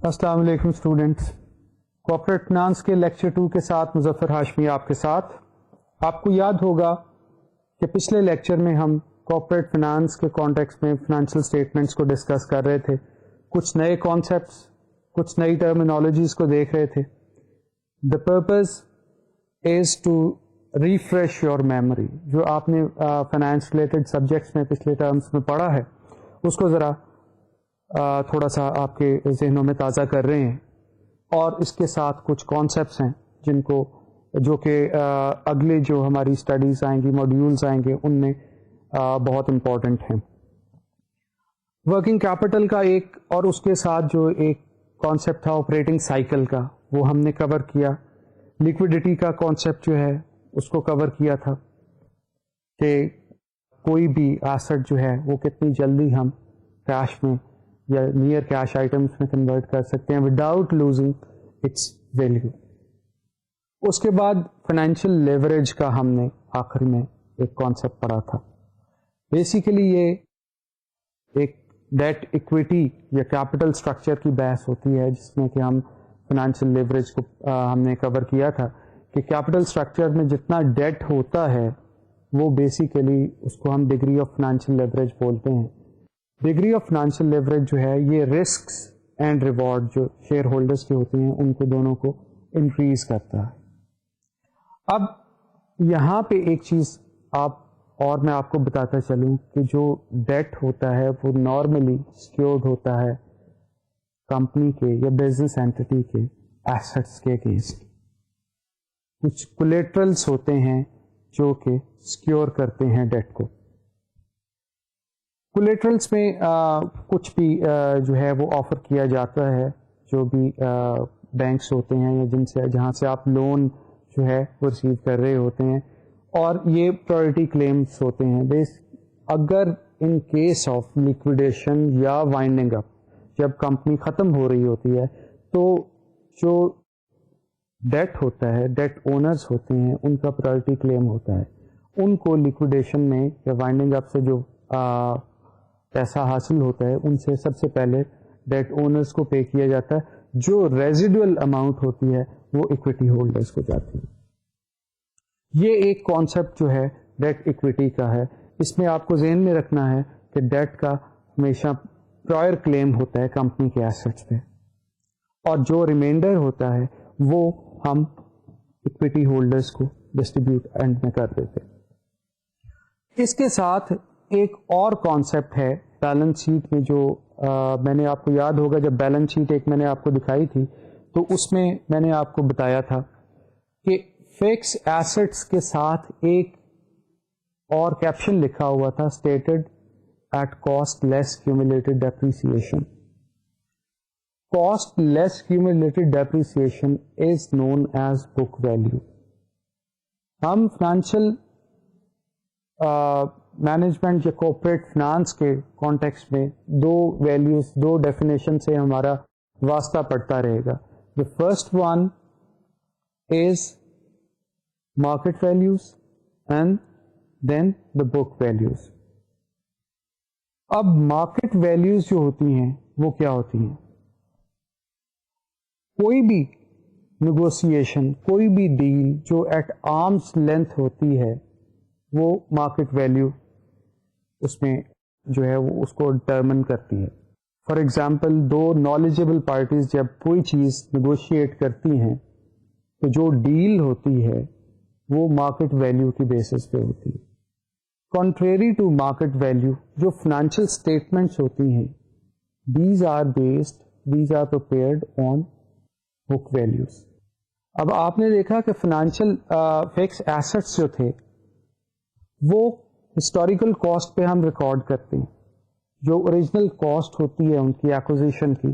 السلام علیکم students, corporate finance کے لیکچر 2 کے ساتھ مظفر ہاشمی آپ کے ساتھ. آپ کو یاد ہوگا کہ پچھلے لیکچر میں ہم کارپوریٹ فنانس کے کانٹیکسٹ میں فنانشیل اسٹیٹمنٹس کو ڈسکس کر رہے تھے، کچھ نئے کانسیپٹس، کچھ نئی ٹرمینالوجیز کو دیکھ رہے تھے. The purpose is to refresh your memory. جو آپ نے فنانس ریلیٹڈ سبجیکٹس میں پچھلے ٹرمس میں پڑھا ہے اس کو ذرا تھوڑا سا آپ کے ذہنوں میں تازہ کر رہے ہیں، اور اس کے ساتھ کچھ کانسیپٹس ہیں جن کو جو کہ اگلے جو ہماری اسٹڈیز آئیں گی، ماڈیولز آئیں گے، ان میں بہت امپورٹنٹ ہیں. ورکنگ کیپٹل کا ایک، اور اس کے ساتھ جو ایک کانسیپٹ تھا آپریٹنگ سائیکل کا، وہ ہم نے کور کیا. لیکوڈیٹی کا کانسیپٹ جو ہے اس کو کور کیا تھا کہ کوئی بھی ایسٹ جو ہے وہ کتنی جلدی ہم کیش میں یا نیئر کیش آئٹمس میں کنورٹ کر سکتے ہیں وداؤٹ لوزنگ اٹس ویلیو. اس کے بعد فائنینشیل لیوریج کا ہم نے آخر میں ایک کانسیپٹ پڑھا تھا. بیسیکلی یہ ایک ڈیٹ ایکویٹی یا کیپٹل اسٹرکچر کی بحث ہوتی ہے، جس میں کہ ہم فائنینشیل لیوریج کو ہم نے کور کیا تھا کہ کیپٹل اسٹرکچر میں جتنا ڈیٹ ہوتا ہے وہ بیسیکلی اس کو ہم ڈگری آف فائنینشیل لیوریج بولتے ہیں. ڈگری آف فائنینشیل لیوریج جو ہے یہ رسکس اینڈ ریوارڈ جو شیئر ہولڈرس کے ہوتے ہیں ان کو دونوں کو انکریز کرتا ہے. اب یہاں پہ ایک چیز اور میں آپ کو بتاتا چلوں کہ جو ڈیٹ ہوتا ہے وہ نارملی سیکیورڈ ہوتا ہے کمپنی کے یا بزنس اینٹی کے ایسٹس کے اگینسٹ. کچھ کولیٹرلس ہوتے ہیں جو کہ سیکیور کرتے ہیں ڈیٹ کو. کولیٹرلس میں کچھ بھی جو ہے وہ آفر کیا جاتا ہے، جو بھی بینکس ہوتے ہیں یا جہاں سے آپ لون جو ہے وہ ریسیو کر رہے ہوتے ہیں، اور یہ پرائورٹی کلیمز ہوتے ہیں. اگر ان کیس آف لیکویڈیشن یا وائنڈنگ اپ، جب کمپنی ختم ہو رہی ہوتی ہے تو جو ڈیٹ ہوتا ہے، ڈیٹ اونرز ہوتے ہیں، ان کا پرائورٹی کلیم ہوتا ہے. ان کو لیکویڈیشن میں یا وائنڈنگ اپ سے جو پیسہ حاصل ہوتا ہے ان سے سب سے پہلے ڈیٹ اونرز کو پے کیا جاتا ہے. جو ریزیڈول اماؤنٹ ہوتی ہے وہ ایکویٹی ہولڈرز کو جاتی ہے. یہ ایک کانسیپٹ جو ہے ڈیٹ ایکویٹی کا ہے. اس میں آپ کو ذہن میں رکھنا ہے کہ ڈیٹ کا ہمیشہ پرائر کلیم ہوتا ہے کمپنی کے ایسٹس پہ، اور جو ریمائنڈر ہوتا ہے وہ ہم ایکویٹی ہولڈرز کو ڈسٹریبیوٹ اینڈ میں کر دیتے. اس کے ساتھ ایک اور کانسیپٹ ہے بیلنس شیٹ میں، جو میں نے آپ کو یاد ہوگا جب بیلنس شیٹ ایک میں نے آپ کو دکھائی تھی تو اس میں میں نے آپ کو بتایا تھا کہ فکس ایسٹس کے ساتھ ایک اور کیپشن لکھا ہوا تھا، stated at cost less cumulated depreciation. Cost less cumulated depreciation is known as book value. ہم فائنینشیل مینجمنٹ یا کارپوریٹ فنانس کے کانٹیکسٹ میں دو ویلیوز، دو ڈیفینیشن سے ہمارا واسطہ پڑتا رہے گا. The first one is market values and then the book values. اب مارکیٹ ویلیوز جو ہوتی ہیں وہ کیا ہوتی ہیں؟ کوئی بھی نیگوسیشن، کوئی بھی ڈیل جو ایٹ آرمس لینتھ ہوتی ہے وہ مارکیٹ ویلیو اس میں جو ہے وہ اس کو ڈٹرمن کرتی ہے. فار ایگزامپل، دو نالجبل پارٹیز جب کوئی چیز نیگوشیٹ کرتی ہیں تو جو ڈیل ہوتی ہے وہ مارکیٹ ویلیو کی بیسس پہ ہوتی ہے. کنٹریری ٹو مارکیٹ ویلیو جو فائنینشیل اسٹیٹمنٹس ہوتی ہیں، these are prepared on book values. اب آپ نے دیکھا کہ فائنینشیل فکس ایسٹس جو تھے وہ ہسٹوریکل کاسٹ پہ ہم ریکارڈ کرتے ہیں. جو اوریجنل کاسٹ ہوتی ہے ان کی ایکوزیشن کی،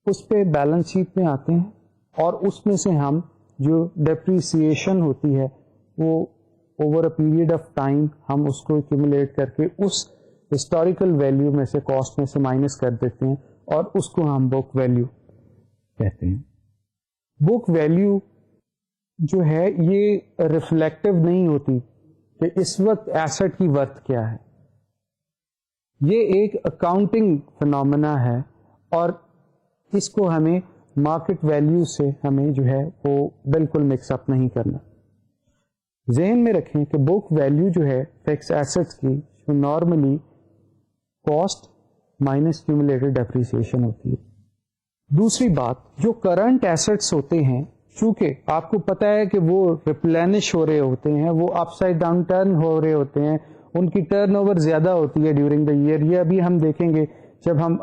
اس پہ بیلنس شیٹ میں آتے ہیں، اور اس میں سے ہم جو ڈیپریسیشن ہوتی ہے وہ over a period of time ہم اس کو ایکومولیٹ کر کے اس ہسٹوریکل ویلیو میں سے، کاسٹ میں سے مائنس کر دیتے ہیں، اور اس کو ہم بک ویلیو کہتے ہیں. بک ویلیو جو ہے یہ ریفلیکٹو نہیں ہوتی کہ اس وقت ایسٹ کی ورتھ کیا ہے. یہ ایک اکاؤنٹنگ فنومینا ہے، اور اس کو ہمیں مارکیٹ ویلیو سے ہمیں جو ہے وہ بالکل مکس اپ نہیں کرنا. ذہن میں رکھیں کہ بک ویلیو جو ہے فکس ایسٹس کی نارملی کاسٹ مائنس کیومولیٹڈ ڈیپریسیشن ہوتی ہے. دوسری بات, جو کرنٹ ایسٹس ہوتے ہیں, چونکہ آپ کو پتا ہے کہ وہ ریپلینش ہو رہے ہوتے ہیں, وہ اپ سائڈ ڈاؤن ٹرن ہو رہے ہوتے ہیں, ان کی ٹرن اوور زیادہ ہوتی ہے ڈیورنگ دا ایئر. یہ ابھی ہم دیکھیں گے جب ہم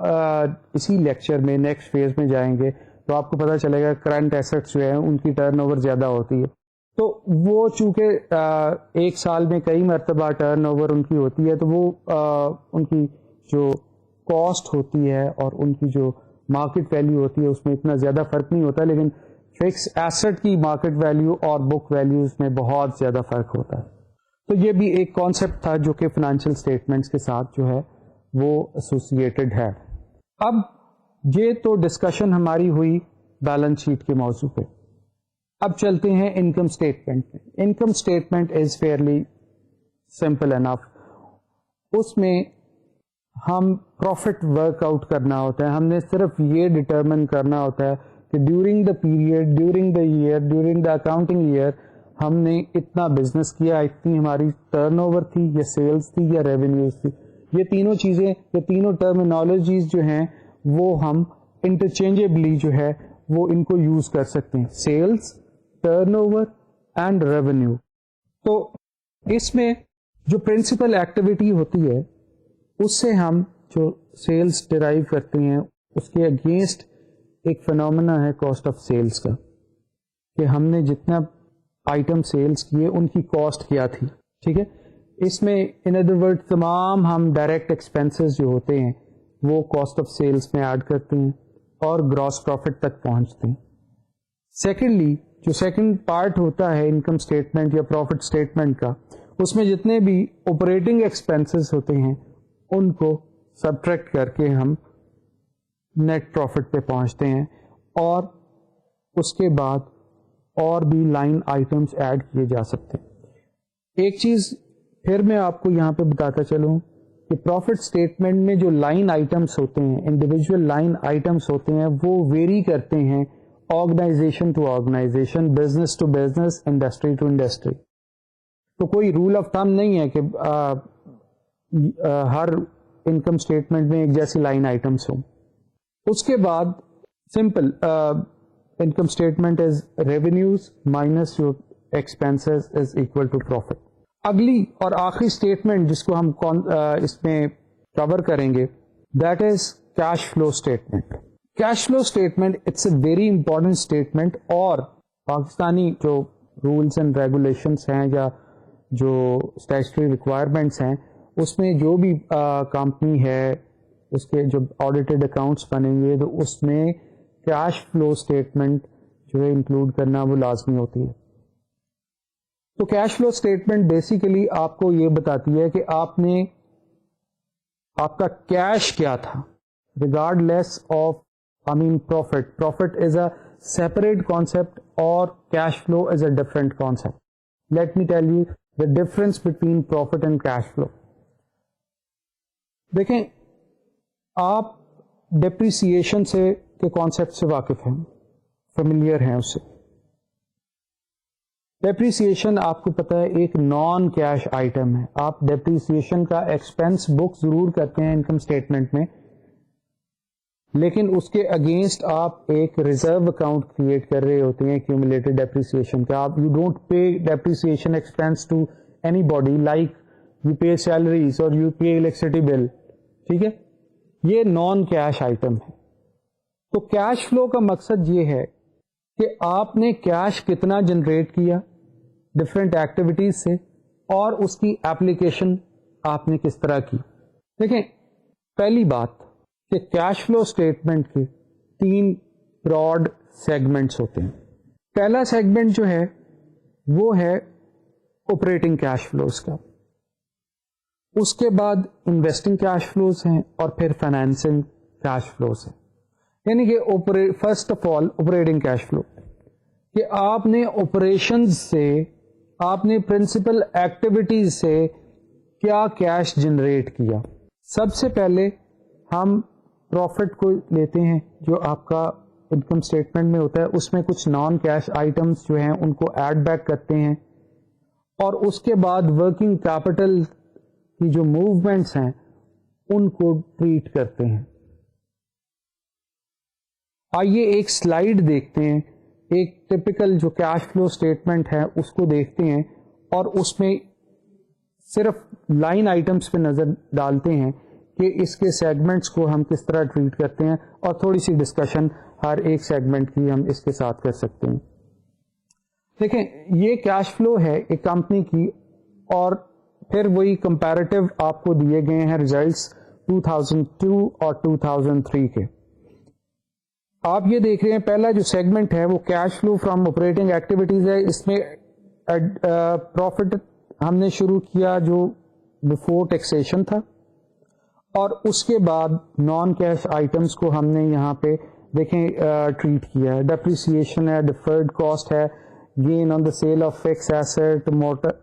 اسی لیکچر میں نیکسٹ فیز میں جائیں گے تو آپ کو پتا چلے گا کرنٹ ایسٹس جو ہیں ان کی ٹرن اوور زیادہ ہوتی ہے. تو وہ چونکہ ایک سال میں کئی مرتبہ ٹرن اوور ان کی ہوتی ہے, تو وہ ان کی جو کاسٹ ہوتی ہے اور ان کی جو مارکیٹ ویلیو ہوتی ہے اس میں اتنا زیادہ فرق نہیں ہوتا, لیکن فکس ایسٹ کی مارکیٹ ویلیو اور بک ویلیوز میں بہت زیادہ فرق ہوتا ہے. تو یہ بھی ایک کانسیپٹ تھا جو کہ فائنینشیل اسٹیٹمنٹس کے ساتھ جو ہے وہ ایسوسیٹڈ ہے. اب یہ تو ڈسکشن ہماری ہوئی بیلنس شیٹ کے موضوع پہ. اب چلتے ہیں انکم اسٹیٹمنٹ میں. Income statement is fairly simple enough. اس میں ہم پروفٹ ورک آؤٹ کرنا ہوتا ہے. ہم نے صرف یہ ڈٹرمن کرنا ہوتا ہے کہ during the period, during the year, during the accounting year ہم نے اتنا بزنس کیا, اتنی ہماری ٹرن اوور تھی یا سیلز تھی یا ریونیوز تھی. یہ تینوں چیزیں, یہ تینوں ٹرمینالوجیز جو ہیں وہ ہم انٹرچینجبلی جو ہے وہ ان کو یوز کر سکتے ہیں, sales, turnover and revenue. تو اس میں جو پرنسپل ایکٹیویٹی ہوتی ہے اس سے ہم جو سیلز ڈرائیو کرتے ہیں اس کے اگینسٹ ایک فنومنا ہے کاسٹ آف سیلز کا, کہ ہم نے جتنا آئٹم سیلز کیے ان کی کاسٹ کیا تھی. ٹھیک ہے, اس میں ان ادر ورڈ تمام ہم ڈائریکٹ ایکسپینسز جو ہوتے ہیں وہ کاسٹ آف سیلز میں ایڈ کرتے ہیں اور گراس پروفٹ تک پہنچتے ہیں. سیکنڈلی, جو سیکنڈ پارٹ ہوتا ہے انکم اسٹیٹمنٹ یا پروفٹ اسٹیٹمنٹ کا, اس میں جتنے بھی آپریٹنگ ایکسپینسز ہوتے ہیں ان کو سبٹریکٹ کر کے ہم نیٹ پروفٹ پہ پہنچتے ہیں, اور اس کے بعد اور بھی لائن آئٹمس ایڈ کیے جا سکتے ہیں. ایک چیز پھر میں آپ کو یہاں پہ بتاتا چلوں کہ پروفٹ اسٹیٹمنٹ میں جو لائن آئٹمس ہوتے ہیں, انڈیویجول لائن آئٹمس ہوتے ہیں, وہ ویری کرتے ہیں organization to organization, business to business, industry to industry. تو کوئی رول آف تھم نہیں ہے کہ ہر انکم اسٹیٹمنٹ میں ایک جیسی لائن آئٹمس ہوں. اس کے بعد simple income statement is revenues minus your expenses is equal to profit. اگلی اور آخری اسٹیٹمنٹ جس کو ہم اس میں کور کریں گے that is cash flow statement. Cash flow statement it's a very important statement, اور پاکستانی جو رولس اینڈ ریگولیشنس ہیں یا جو اسٹیچوٹری ریکوائرمنٹس ہیں اس میں جو بھی کمپنی ہے اس کے جو آڈیٹڈ اکاؤنٹس بنیں گے تو اس میں کیش فلو اسٹیٹمنٹ جو ہے انکلوڈ کرنا وہ لازمی ہوتی ہے. تو کیش فلو اسٹیٹمنٹ بیسیکلی آپ کو یہ بتاتی ہے کہ آپ نے آپ کا کیش کیا تھا regardless of profit. Profit is a separate concept اور cash flow is a different concept. Let me tell you the difference between profit and cash flow. دیکھیں, آپ ڈپریسیشن سے کے کانسیپٹ سے واقف ہیں, فیملیئر ہیں اس سے. ڈیپریسیشن آپ کو پتا ہے ایک نان کیش آئٹم ہے. آپ ڈیپریسیشن کا ایکسپینس بک ضرور کرتے ہیں انکم اسٹیٹمنٹ میں, لیکن اس کے اگینسٹ آپ ایک ریزرو اکاؤنٹ کریٹ کر رہے ہوتے ہیں کیومولیٹڈ ڈیپریسیشن کا. آپ you don't pay depreciation expense to anybody like you pay salaries اور یو پے الیکٹریسٹی بل. ٹھیک ہے, یہ نان کیش آئٹم ہے. تو کیش فلو کا مقصد یہ ہے کہ آپ نے کیش کتنا جنریٹ کیا ڈفرینٹ ایکٹیویٹیز سے, اور اس کی ایپلیکیشن آپ نے کس طرح کی. دیکھیں, پہلی بات کہ کیش فلو اسٹیٹمنٹ کے 3 براڈ سیگمنٹس ہوتے ہیں. پہلا سیگمنٹ جو ہے وہ ہے آپریٹنگ کیش فلوز کا, اس کے بعد انویسٹنگ کیش فلوز ہیں, اور پھر فائنینسنگ کیش فلوز ہیں. یعنی کہ first of all operating cash flow, کہ آپ نے آپریشنز سے, آپ نے پرنسپل ایکٹیویٹیز سے کیا کیش جنریٹ کیا. سب سے پہلے ہم پروفٹ کو لیتے ہیں جو آپ کا انکم اسٹیٹمنٹ میں ہوتا ہے, اس میں کچھ نان کیش آئٹمس جو ہیں ان کو ایڈ بیک کرتے ہیں, اور اس کے بعد ورکنگ کیپٹل کی جو موومنٹس ہیں ان کو ٹریٹ کرتے ہیں. آئیے ایک سلائیڈ دیکھتے ہیں, ایک ٹپیکل جو کیش فلو اسٹیٹمنٹ ہے اس کو دیکھتے ہیں, اور اس میں صرف لائن آئٹمس پہ نظر ڈالتے ہیں کہ اس کے سیگمنٹس کو ہم کس طرح ٹریٹ کرتے ہیں, اور تھوڑی سی ڈسکشن ہر ایک سیگمنٹ کی ہم اس کے ساتھ کر سکتے ہیں. دیکھیں یہ کیش فلو ہے ایک کمپنی کی, اور پھر وہی کمپیریٹو آپ کو دیے گئے ہیں ریزلٹس 2002 اور 2003 کے. آپ یہ دیکھ رہے ہیں پہلا جو سیگمنٹ ہے وہ cash flow from operating activities ہے. اس میں پروفٹ ہم نے شروع کیا جو بفور ٹیکسیشن تھا, اور اس کے بعد نان کیش آئٹمس کو ہم نے یہاں پہ دیکھیں ٹریٹ کیا ہے. ڈیپریسیشن ہے, ڈیفرڈ کاسٹ ہے, gain on the sale of fix asset,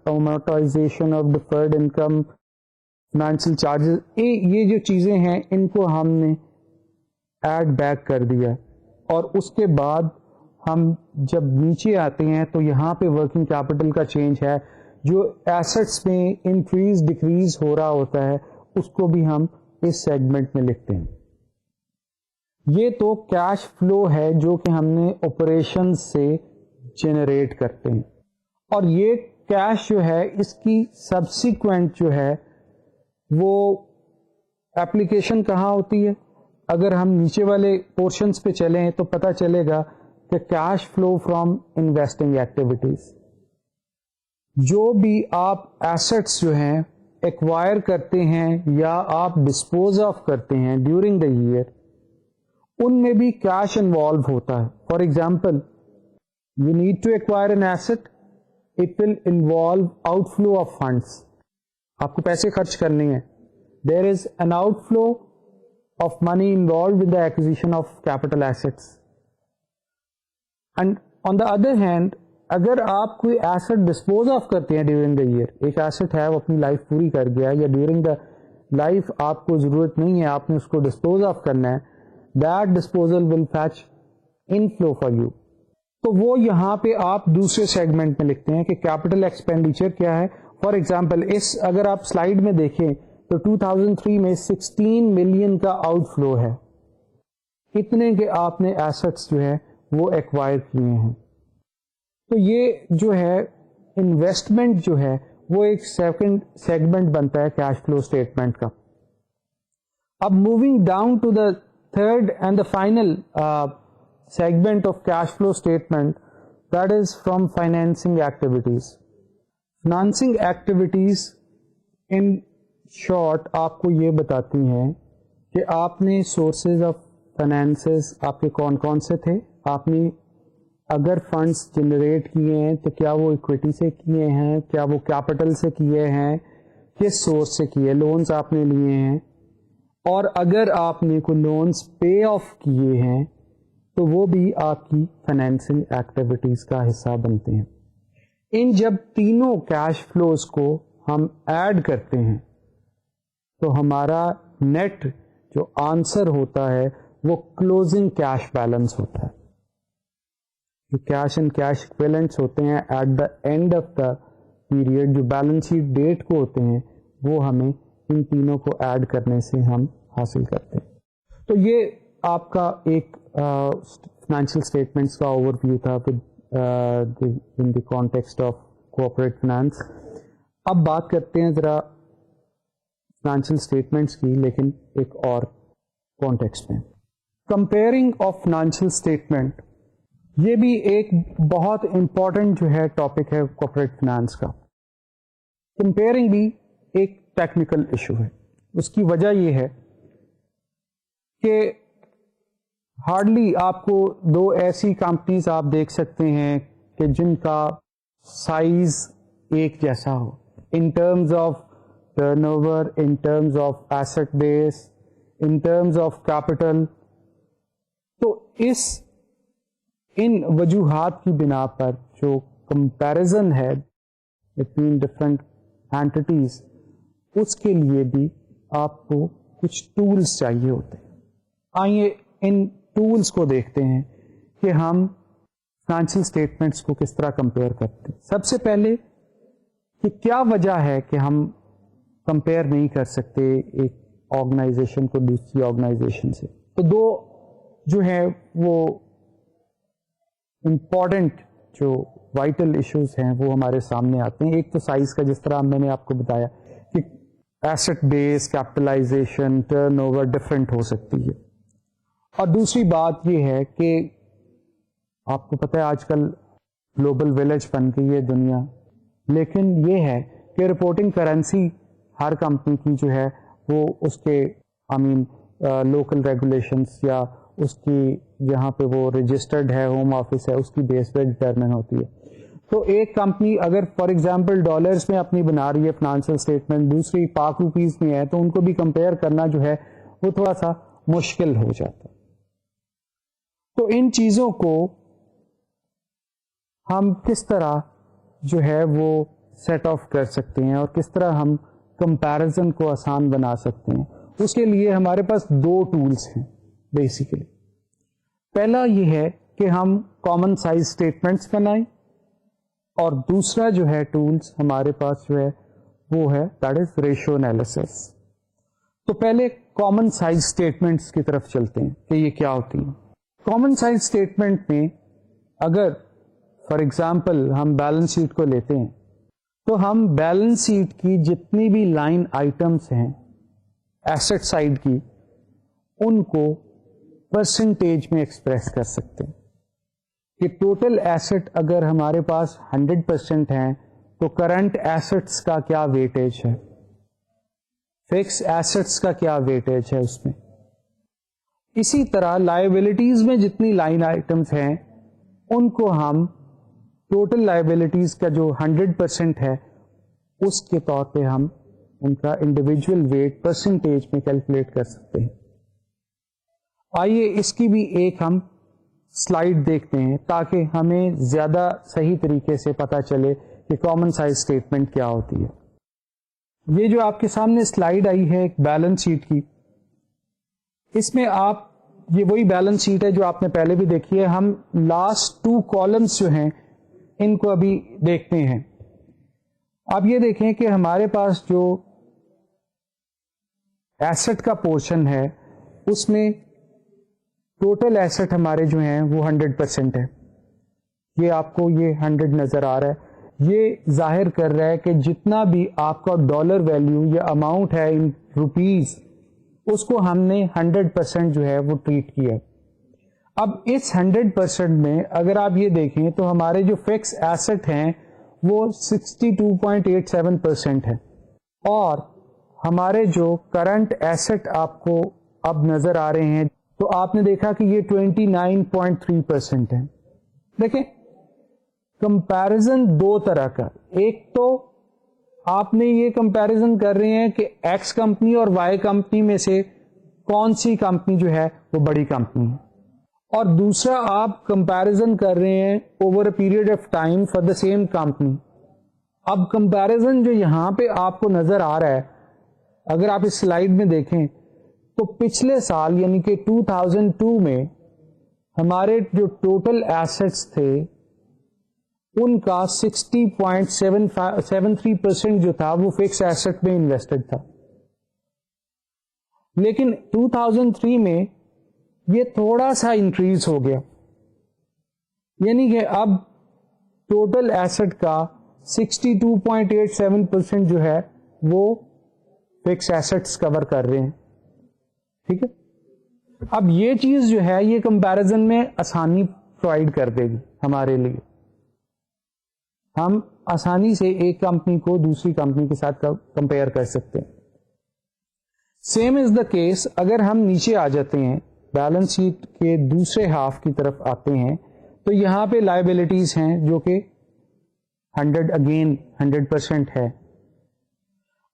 amortization of deferred income, financial charges, یہ جو چیزیں ہیں ان کو ہم نے ایڈ بیک کر دیا. اور اس کے بعد ہم جب نیچے آتے ہیں تو یہاں پہ ورکنگ کیپٹل کا چینج ہے, جو ایسٹس میں انکریز ڈیکریز ہو رہا ہوتا ہے اس کو بھی ہم اس سیگمنٹ میں لکھتے ہیں. یہ تو کیش فلو ہے جو کہ ہم نے آپریشن سے جنریٹ کرتے ہیں, اور یہ کیش جو ہے اس کی سبسیکوینٹ جو ہے وہ ایپلیکیشن کہاں ہوتی ہے. اگر ہم نیچے والے پورشنز پہ چلیں تو پتہ چلے گا کہ cash flow from investing activities, جو بھی آپ ایسٹس جو ہیں ایکوائر کرتے ہیں یا آپ ڈسپوز آف کرتے ہیں ڈیورنگ دا ایئر, ان میں بھی کیش انوالو ہوتا ہے. For example, you need to acquire an asset, it will involve outflow of funds, آپ کو پیسے خرچ کرنے ہیں. There is an outflow of money involved in the acquisition of capital assets. And on the other hand, اگر آپ کوئی asset dispose of کرتے ہیں ڈیورنگ دا ایئر, ایک ایسٹ ہے وہ اپنی لائف پوری کر گیا, یا ڈیورنگ دا لائف آپ کو ضرورت نہیں ہے, آپ نے اس کو ڈسپوز آف کرنا ہے, that disposal will fetch in flow for you. تو وہ یہاں پہ آپ دوسرے سیگمنٹ میں لکھتے ہیں کہ کیپٹل ایکسپینڈیچر کیا ہے. فار ایگزامپل اگر آپ سلائڈ میں دیکھیں تو 2003 میں 16 ملین کا آؤٹ فلو ہے, اتنے کے آپ نے ایسٹس جو ہے وہ ایکوائر کیے ہیں. تو یہ جو ہے انویسٹمنٹ جو ہے وہ ایک سیکنڈ سیگمنٹ بنتا ہے کیش فلو اسٹیٹمنٹ کا. اب moving down to the third and the final segment of cash flow statement, that is from financing activities. Financing activities in short آپ کو یہ بتاتی ہیں کہ آپ نے سورسز آف فائنینسز آپ کے کون کون سے تھے, آپ نے اگر فنڈس جنریٹ کیے ہیں تو کیا وہ اکویٹی سے کیے ہیں, کیا وہ کیپٹل سے کیے ہیں, کس سورس سے کیے, لونز آپ نے لیے ہیں, اور اگر آپ نے کوئی لونز پے آف کیے ہیں تو وہ بھی آپ کی فائنینسنگ ایکٹیویٹیز کا حصہ بنتے ہیں. ان جب تینوں کیش فلوز کو ہم ایڈ کرتے ہیں تو ہمارا نیٹ جو آنسر ہوتا ہے وہ کلوزنگ کیش بیلنس ہوتا ہے. جو کیش اینڈ کیش ایکویلنٹس ہوتے ہیں at the end of the period, جو بیلنس شیٹ ڈیٹ کو ہوتے ہیں, وہ ہمیں ان تینوں کو ایڈ کرنے سے ہم حاصل کرتے ہیں. تو یہ آپ کا ایک فائنینشیل اسٹیٹمنٹس کا اوور ویو تھا in the context of corporate finance. اب بات کرتے ہیں ذرا فائنینشیل اسٹیٹمنٹس کی, لیکن ایک اور کانٹیکسٹ میں. کمپیئرنگ آف فائنینشیل اسٹیٹمنٹ, یہ بھی ایک بہت امپورٹنٹ جو ہے ٹاپک ہے کوآپریٹ فائنانس کا. کمپیئرنگ بھی ایک ٹیکنیکل ایشو ہے. اس کی وجہ یہ ہے کہ ہارڈلی آپ کو دو ایسی کمپنیز آپ دیکھ سکتے ہیں کہ جن کا سائز ایک جیسا ہو, in terms of turnover, in terms of asset base, in terms of capital. تو ان وجوہات کی بنا پر جو کمپیرزن ہے بٹوین ڈفرنٹ اینٹیز, اس کے لیے بھی آپ کو کچھ ٹولز چاہیے ہوتے ہیں. آئیے ان ٹولس کو دیکھتے ہیں کہ ہم فائنینشیل اسٹیٹمنٹس کو کس طرح کمپیئر کرتے ہیں. سب سے پہلے کہ کیا وجہ ہے کہ ہم کمپیئر نہیں کر سکتے ایک آرگنائزیشن کو دوسری آرگنائزیشن سے. تو دو جو ہے وہ امپورٹنٹ جو وائٹل ایشوز ہیں وہ ہمارے سامنے آتے ہیں. ایک تو سائز کا، جس طرح میں نے آپ کو بتایا کہ ایسٹ بیس، کیپٹلائزیشن، ٹرن اوور ڈفرینٹ ہو سکتی ہے. اور دوسری بات یہ ہے کہ آپ کو پتہ ہے آج کل گلوبل ولیج بن گئی ہے دنیا، لیکن یہ ہے کہ رپورٹنگ کرنسی ہر کمپنی کی جو ہے وہ اس کے لوکل ریگولیشنس یا اس کی جہاں پہ وہ رجسٹرڈ ہے، ہوم آفس ہے، اس کی بیس پہ ڈٹرمن ہوتی ہے. تو ایک کمپنی اگر فار ایگزامپل ڈالرز میں اپنی بنا رہی ہے فائنینشیل اسٹیٹمنٹ، دوسری پاک روپیز میں ہے، تو ان کو بھی کمپیئر کرنا جو ہے وہ تھوڑا سا مشکل ہو جاتا ہے. تو ان چیزوں کو ہم کس طرح جو ہے وہ سیٹ آف کر سکتے ہیں اور کس طرح ہم کمپیرزن کو آسان بنا سکتے ہیں، اس کے لیے ہمارے پاس دو ٹولس ہیں بیسیکلی. پہلا یہ ہے کہ ہم کامن سائز اسٹیٹمنٹس بنائیں، اور دوسرا جو ہے ٹولس ہمارے پاس جو ہے وہ ہے دیٹ از ریشو انالیسس. تو پہلے کامن سائز اسٹیٹمنٹس کی طرف چلتے ہیں کہ یہ کیا ہوتی ہیں. کامن سائز اسٹیٹمنٹ میں اگر فار ایگزامپل ہم بیلنس شیٹ کو لیتے ہیں تو ہم بیلنس شیٹ کی جتنی بھی لائن آئٹمس ہیں ایسٹ سائڈ کی، ان کو پرسنٹیج میں ایکسپریس کر سکتے ہیں کہ ٹوٹل ایسٹ اگر ہمارے پاس 100% ہیں تو کرنٹ ایسٹس کا کیا ویٹیج ہے، فکس ایسٹس کا کیا ویٹیج ہے اس میں. اسی طرح لائبلٹیز میں جتنی لائن آئٹمس ہیں ان کو ہم ٹوٹل لائبلٹیز کا جو 100% ہے اس کے طور پہ ہم ان کا انڈیویجول ویٹ پرسنٹیج میں کیلکولیٹ کر سکتے ہیں. آئیے اس کی بھی ایک ہم سلائیڈ دیکھتے ہیں تاکہ ہمیں زیادہ صحیح طریقے سے پتا چلے کہ کامن سائز اسٹیٹمنٹ کیا ہوتی ہے. یہ جو آپ کے سامنے سلائیڈ آئی ہے ایک بیلنس شیٹ کی، اس میں آپ یہ وہی بیلنس شیٹ ہے جو آپ نے پہلے بھی دیکھی ہے. ہم لاسٹ 2 کالمس جو ہیں ان کو ابھی دیکھتے ہیں. اب یہ دیکھیں کہ ہمارے پاس جو ایسٹ کا پورشن ہے اس میں ٹوٹل ایسٹ ہمارے جو ہیں وہ 100% ہے. یہ آپ کو یہ 100 نظر آ رہا ہے. یہ ظاہر کر رہا ہے کہ جتنا بھی آپ کا ڈالر ویلیو یا اماؤنٹ ہے ان روپیز، اس کو ہم نے 100% جو ہے وہ ٹریٹ کیا. اب اس 100% میں اگر آپ یہ دیکھیں تو ہمارے جو فکس ایسٹ ہیں وہ 62.87% ہے، اور ہمارے جو کرنٹ ایسٹ آپ کو اب نظر آ رہے ہیں تو آپ نے دیکھا کہ یہ 29.3% ہے. دیکھیں کمپیرزن دو طرح کا، ایک تو آپ نے یہ کمپیرزن کر رہے ہیں کہ ایکس کمپنی اور وائی کمپنی میں سے کون سی کمپنی جو ہے وہ بڑی کمپنی ہے، اور دوسرا آپ کمپیرزن کر رہے ہیں over a period of time for the same company. اب کمپیرزن جو یہاں پہ آپ کو نظر آ رہا ہے، اگر آپ اس سلائیڈ میں دیکھیں تو پچھلے سال یعنی کہ 2002 میں ہمارے جو ٹوٹل ایسٹس تھے ان کا 60.73% جو تھا وہ فکس ایسٹ میں انویسٹڈ تھا. لیکن 2003 میں یہ تھوڑا سا انکریز ہو گیا، یعنی کہ اب ٹوٹل ایسٹ کا 62.87% جو ہے وہ فکس ایسٹس کور کر رہے ہیں. ٹھیک ہے، اب یہ چیز جو ہے یہ کمپیرزن میں آسانی پرووائڈ کر دے گی ہمارے لیے. ہم آسانی سے ایک کمپنی کو دوسری کمپنی کے ساتھ کمپیئر کر سکتے ہیں. سیم از دا کیس اگر ہم نیچے آ جاتے ہیں بیلنس شیٹ کے دوسرے ہاف کی طرف آتے ہیں تو یہاں پہ لائبلٹیز ہیں جو کہ 100% ہے.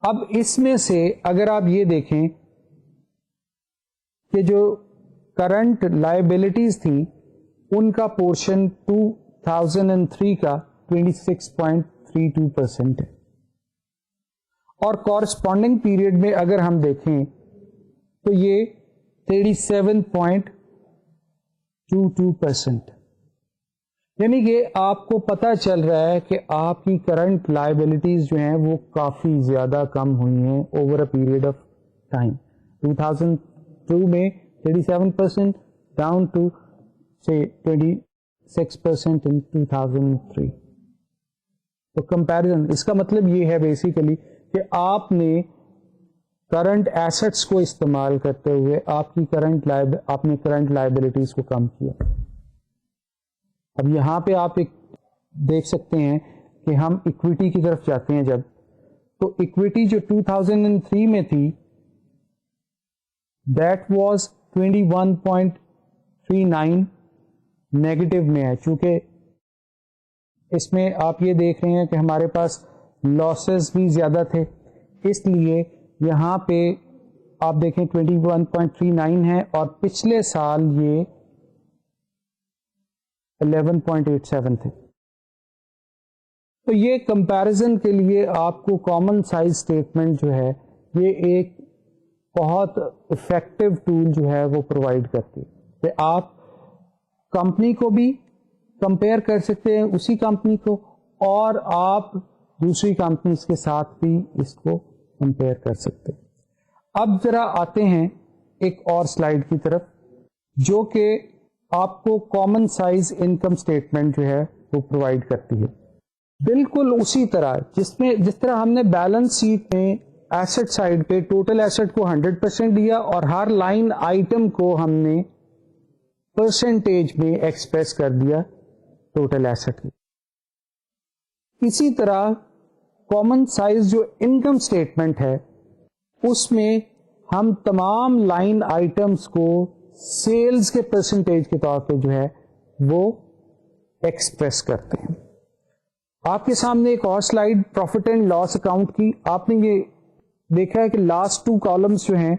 اب اس میں سے اگر آپ یہ دیکھیں کہ جو کرنٹ لائبلٹیز تھی ان کا پورشن 2003 کا 26.32% ہے، اور کورسپونڈنگ پیریڈ میں اگر ہم دیکھیں تو یہ 37.22%. یعنی کہ آپ کو پتہ چل رہا ہے کہ آپ کی کرنٹ لائبلٹیز جو ہیں وہ کافی زیادہ کم ہوئی ہیں over a period of time. 2002 میں 37% ڈاؤن ٹو say 26% in 2003. تو کمپیرزن اس کا مطلب یہ ہے بیسیکلی کہ آپ نے کرنٹ ایسٹس کو استعمال کرتے ہوئے آپ نے کرنٹ لائبلٹیز کو کم کیا. اب یہاں پہ آپ ایک دیکھ سکتے ہیں کہ ہم اکویٹی کی طرف جاتے ہیں جب، تو اکویٹی جو 2003 میں تھی دیٹ واز 21.39 نیگیٹو میں ہے. چونکہ اس میں آپ یہ دیکھ رہے ہیں کہ ہمارے پاس لاسز بھی زیادہ تھے، اس لیے یہاں پہ آپ دیکھیں 21.39 ہے اور پچھلے سال یہ 11.87 تھے. تو یہ کمپیرزن کے لیے آپ کو کامن سائز اسٹیٹمنٹ جو ہے یہ ایک بہت افیکٹو ٹول جو ہے وہ پرووائڈ کرتی ہے کہ آپ کمپنی کو بھی کمپیئر کر سکتے ہیں اسی کمپنی کو، اور آپ دوسری کمپنیز کے ساتھ بھی اس کو کمپیئر کر سکتے ہیں. اب ذرا آتے ہیں ایک اور سلائیڈ کی طرف جو کہ آپ کو کامن سائز انکم اسٹیٹمنٹ جو ہے وہ پرووائڈ کرتی ہے. بالکل اسی طرح جس طرح ہم نے بیلنس شیٹ میں ایسٹ سائڈ پہ ٹوٹل ایسٹ کو 100% دیا اور ہر لائن آئٹم کو ہم نے پرسنٹیج میں ایکسپریس کر دیا ٹوٹل ایسٹ کی، اسی طرح کامن سائز جو انکم اسٹیٹمنٹ ہے اس میں ہم تمام لائن آئٹمس کو سیلز کے پرسنٹیج کے طور پہ جو ہے وہ ایکسپریس کرتے ہیں. آپ کے سامنے ایک اور slide profit and loss account کی. آپ نے یہ دیکھا ہے کہ لاسٹ 2 کالمس جو ہیں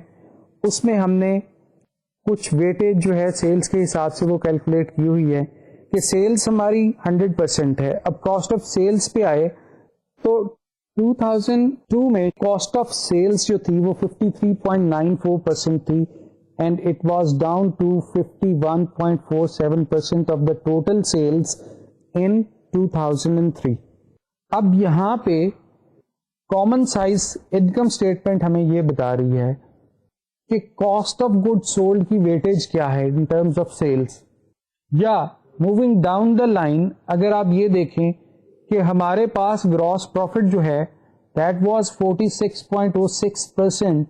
اس میں ہم نے کچھ ویٹیج جو ہے سیلز کے حساب سے وہ کیلکولیٹ کی ہوئی ہے کہ سیلز ہماری 100% ہے. اب کاسٹ آف سیلز پہ آئے تو 2002 میں کاسٹ آف سیلز جو تھی وہ 53.94% تھی and it was down to 51.47% of the total sales in 2003. اب یہاں پہ کامن سائز انکم اسٹیٹمنٹ ہمیں یہ بتا رہی ہے کہ کاسٹ آف گڈ سولڈ کی ویٹیج کیا ہے ان ٹرمز آف سیلز. یا موونگ ڈاؤن دا لائن اگر آپ یہ دیکھیں کہ ہمارے پاس گراس پروفٹ جو ہے that was 46.06%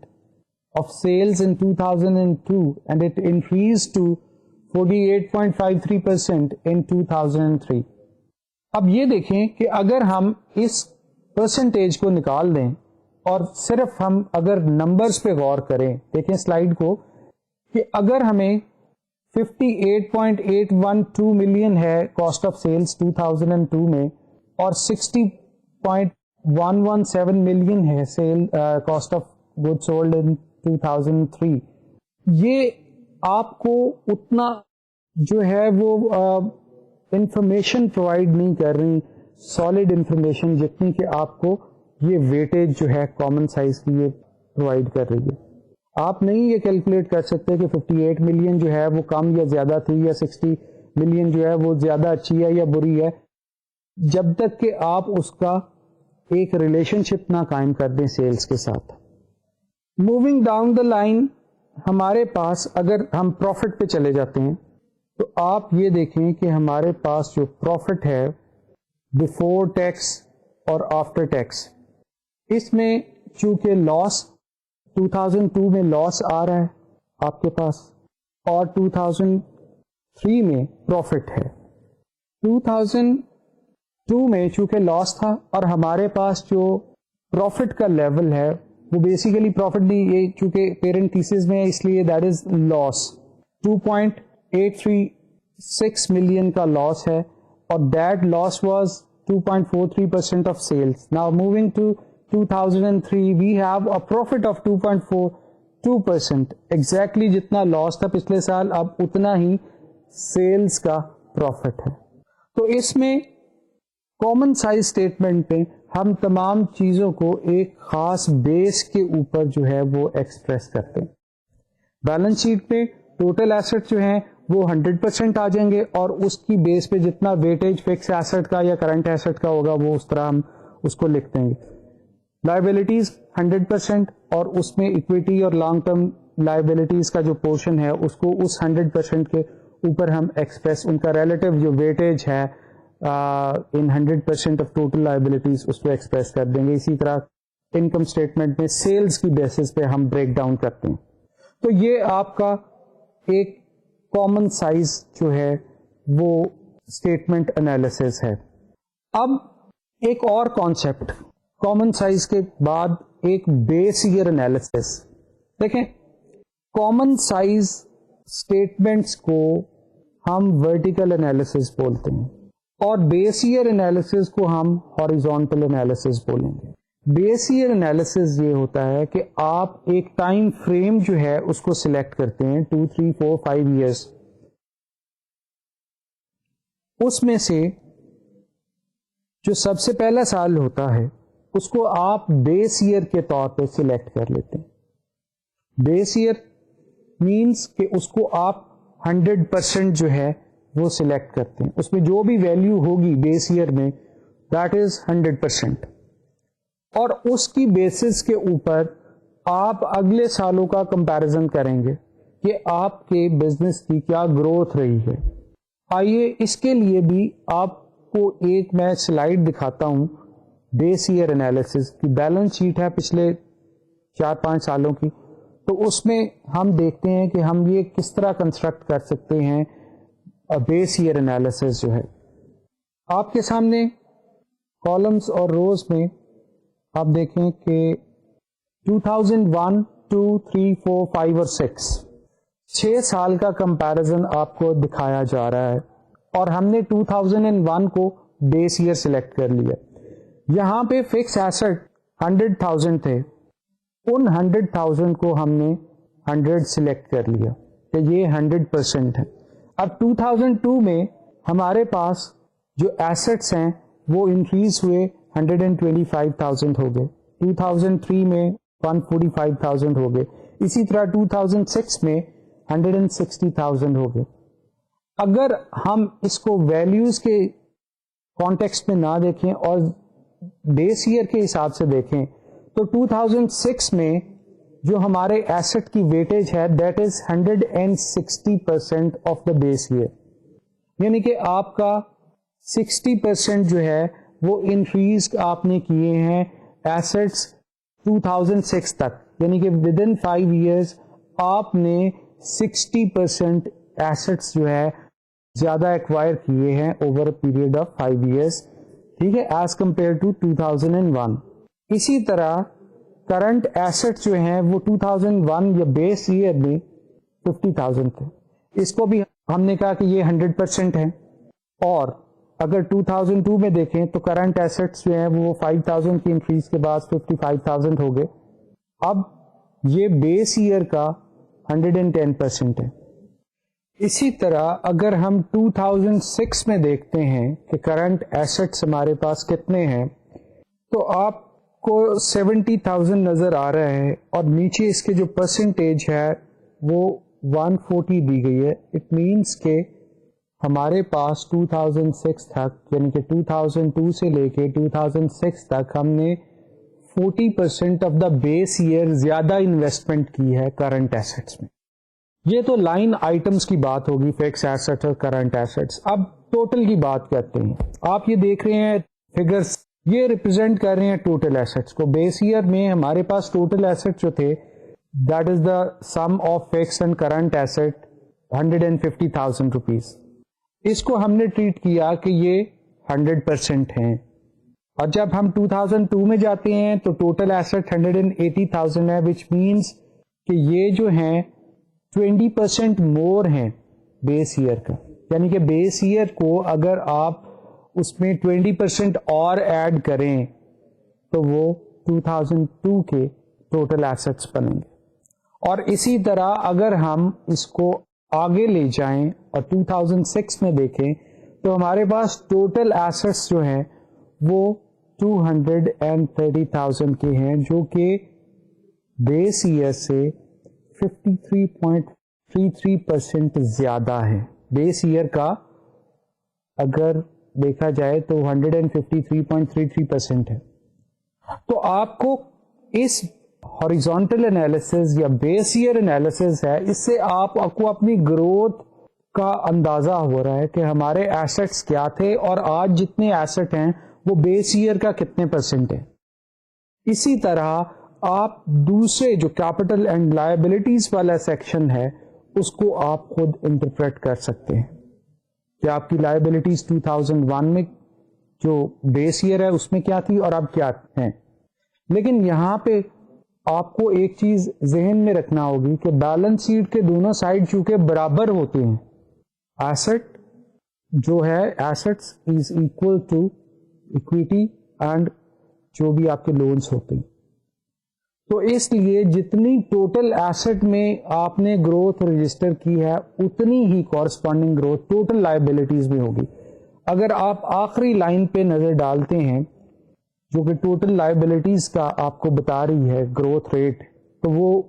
of sales in 2002 and it increase to 48.53% in 2003. اب یہ دیکھیں کہ اگر ہم اس پرسنٹیج کو نکال دیں اور صرف ہم اگر نمبرز پہ غور کریں، دیکھیں سلائیڈ کو کہ اگر ہمیں 58.812 ملین ہے کاسٹ آف سیلز 2002 میں اور 60.117 ملین ہے cost of good sold in 2003. یہ آپ کو اتنا جو ہے وہ انفارمیشن پرووائڈ نہیں کر رہی سالڈ انفارمیشن جتنی کہ آپ کو یہ ویٹیج جو ہے کامن سائز کی یہ پرووائڈ کر رہی ہے. آپ نہیں یہ کیلکولیٹ کر سکتے کہ 58 ملین جو ہے وہ کم یا زیادہ تھی یا 60 ملین جو ہے وہ زیادہ اچھی ہے یا بری ہے جب تک کہ آپ اس کا ایک ریلیشن شپ نہ قائم کر دیں سیلز کے ساتھ. موونگ ڈاؤن دا لائن ہمارے پاس اگر ہم پروفٹ پہ چلے جاتے ہیں تو آپ یہ دیکھیں کہ ہمارے پاس جو پروفٹ ہے بفور ٹیکس اور آفٹر ٹیکس، اس میں چونکہ لاس 2002 میں لاس آ رہا ہے آپ کے پاس اور 2003 میں پروفٹ ہے. 2002 میں چونکہ لاس تھا اور ہمارے پاس جو پروفٹ کا لیول ہے وہ بیسیکلی پروفٹ بھی یہ چونکہ پیرنٹ تھیسس میں ہے اس لیے دیٹ از لاس 2.836 ملین کا لاس ہے اور that loss was 2.43% of sales. Now moving to 2003 we have a profit of 2.42%. exactly جتنا لاس تھا پچھلے سال اب اتنا ہی سیلز کا پروفٹ ہے. تو اس میں کامن سائز اسٹیٹمنٹ پہ ہم تمام چیزوں کو ایک خاص بیس کے اوپر جو ہے وہ ایکسپریس کرتے ہیں. بیلنس شیٹ میں ٹوٹل ایسٹ جو ہیں وہ 100% آ جائیں گے اور اس کی بیس پہ جتنا ویٹیج فکس ایسٹ کا یا کرنٹ ایسٹ کا ہوگا وہ اس طرح ہم اس کو لکھ دیں گے. لائبلٹیز 100% اور اس میں اکویٹی اور لانگ ٹرم لائبلٹیز کا جو پورشن ہے اس کو اس 100% کے اوپر ہم ایکسپریس ان کا ریلیٹو جو ویٹیج ہے ان 100% آف ٹوٹل لائبلٹیز اس کو ایکسپریس کر دیں گے. اسی طرح انکم اسٹیٹمنٹ میں سیلز کی بیسس پہ ہم بریک ڈاؤن کرتے ہیں. تو یہ آپ کا ایک کامن سائز جو ہے وہ اسٹیٹمنٹ انالیسس ہے. اب ایک اور کانسیپٹ کامن سائز کے بعد ایک بیس ایئر انالیسس. دیکھیں کامن سائز اسٹیٹمنٹس کو ہم ورٹیکل انالیسس بولتے ہیں اور بیس ایئر انالیسس کو ہم ہاریزونٹل انالیسس بولیں گے. بیس ایئر انالیسس یہ ہوتا ہے کہ آپ ایک ٹائم فریم جو ہے اس کو سلیکٹ کرتے ہیں 2 3 4 5 ایئرس. اس میں سے جو سب سے پہلا سال ہوتا ہے اس کو آپ بیس ایئر کے طور پہ سلیکٹ کر لیتے ہیں. بیس ایئر مینس کہ اس کو آپ 100% جو ہے وہ سلیکٹ کرتے ہیں. اس میں جو بھی ویلیو ہوگی بیس ایئر میں دیٹ از 100%. اور اس کی بیسس کے اوپر آپ اگلے سالوں کا کمپیرزن کریں گے کہ آپ کے بزنس کی کیا گروتھ رہی ہے. آئیے اس کے لیے بھی آپ کو ایک میں سلائیڈ دکھاتا ہوں بیس ایئر انالیسس کی. بیلنس شیٹ ہے پچھلے 4-5 سالوں کی, تو اس میں ہم دیکھتے ہیں کہ ہم یہ کس طرح کنسٹرکٹ کر سکتے ہیں بیس ایئر انالیسس جو ہے. آپ کے سامنے کالمز اور روز میں آپ دیکھیں کہ 2001 2 3 4 5 اور 6 سال کا کمپیرزن آپ کو دکھایا جا رہا ہے اور ہم نے 2001 کو بیس ایئر سلیکٹ کر لیا. یہاں پہ فکس ایسٹ 100,000 تھے, ان 100,000 کو ہم نے 100 سلیکٹ کر لیا کہ یہ 100% ہے. اب 2002 میں ہمارے پاس جو ایسٹس ہیں وہ انکریز ہوئے 125,000 ہو گئے, 2003 میں 145,000 ہو گئے, اسی طرح 2006 میں 160,000 ہو گئے. اگر ہم اس کو ویلیوز کے کانٹیکسٹ میں نہ دیکھیں اور بیس ایئر کے حساب سے دیکھیں تو 2006 میں جو ہمارے ایسٹ کی ویٹیج ہے that is 160% of the base year, یعنی کہ آپ کا 60% جو ہے وہ انکریز آپ نے کیے ہیں ایسٹس 2006 تک, یعنی کہ ود ان 5 ایئرس آپ نے 60% ایسٹس جو ہے زیادہ ایکوائر کیے ہیں over a period of 5 years, ٹھیک ہے, ایز کمپیئر ٹو 2001. اسی طرح کرنٹ ایسٹ جو ہیں وہ 2001 یا بیس ایئر میں 50,000 تھے, اس کو بھی ہم نے کہا کہ یہ 100% ہے. اور اگر 2002 میں دیکھیں تو کرنٹ ایسٹس جو ہیں وہ 5,000 کی انکریز کے بعد 55,000 ہو گئے. اب یہ بیس ایئر کا 110% ہے. اسی طرح اگر ہم 2006 میں دیکھتے ہیں کہ کرنٹ ایسٹس ہمارے پاس کتنے ہیں تو آپ کو 70,000 نظر آ رہا ہے اور نیچے اس کے جو پرسنٹیج ہے وہ 140 دی گئی ہے. اٹ مینس کہ ہمارے پاس 2006 تک یعنی کہ 2002 سے لے کے 2006 تک ہم نے 40% آف دا بیس ایئر زیادہ انویسٹمنٹ کی ہے کرنٹ ایسٹس میں. یہ تو لائن آئٹمس کی بات ہوگی, فکس ایسٹ اور کرنٹ ایسٹس. اب ٹوٹل کی بات کرتے ہیں. آپ یہ دیکھ رہے ہیں فگرس, یہ ریپرزینٹ کر رہے ہیں ٹوٹل ایسٹس کو. بیس ایئر میں ہمارے پاس ٹوٹل ایسٹ جو تھے that is the sum of fix and current asset 150,000 rupees. اس کو ہم نے ٹریٹ کیا کہ یہ 100% ہیں. اور جب ہم 2002 میں جاتے ہیں تو ٹوٹل ایسٹ 180,000 ہے, وچ مینس کہ یہ جو ہیں 20% مور ہیں بیس ایئر کا, یعنی کہ بیس ایئر کو اگر آپ اس میں 20% اور ایڈ کریں تو وہ 2002 کے ٹوٹل ایسٹس بنیں گے. اور اسی طرح اگر ہم اس کو آگے لے جائیں اور 2006 میں دیکھیں تو ہمارے پاس ٹوٹل ایسٹس جو ہیں وہ 230,000 کے ہیں, جو کہ بیس ایئر سے 153.33% زیادہ ہے. بیس ایئر کا اگر دیکھا جائے تو 153.33% ہے. تو آپ کو اس ہاریزونٹل انالیسز یا بیس ایئر انالیسز ہے, اس سے آپ کو اپنی گروتھ کا اندازہ ہو رہا ہے کہ ہمارے ایسٹس کیا تھے اور آج جتنے ایسٹ ہیں وہ بیس ایئر کا کتنے پرسنٹ ہے. اسی طرح آپ دوسرے جو کیپٹل اینڈ لائبلٹیز والا سیکشن ہے اس کو آپ خود انٹرپریٹ کر سکتے ہیں کہ آپ کی لائبلٹیز 2001 میں جو بیس ایئر ہے اس میں کیا تھی اور اب کیا ہیں. لیکن یہاں پہ آپ کو ایک چیز ذہن میں رکھنا ہوگی کہ بیلنس شیٹ کے دونوں سائڈ چونکہ برابر ہوتے ہیں, ایسٹ جو ہے assets is equal to equity and جو بھی آپ کے لونس ہوتے ہیں. تو اس لیے جتنی ٹوٹل ایسٹ میں آپ نے گروتھ رجسٹر کی ہے اتنی ہی کورسپونڈنگ گروتھ ٹوٹل لائبلٹیز میں ہوگی. اگر آپ آخری لائن پہ نظر ڈالتے ہیں جو کہ ٹوٹل لائبلٹیز کا آپ کو بتا رہی ہے گروتھ ریٹ, تو وہ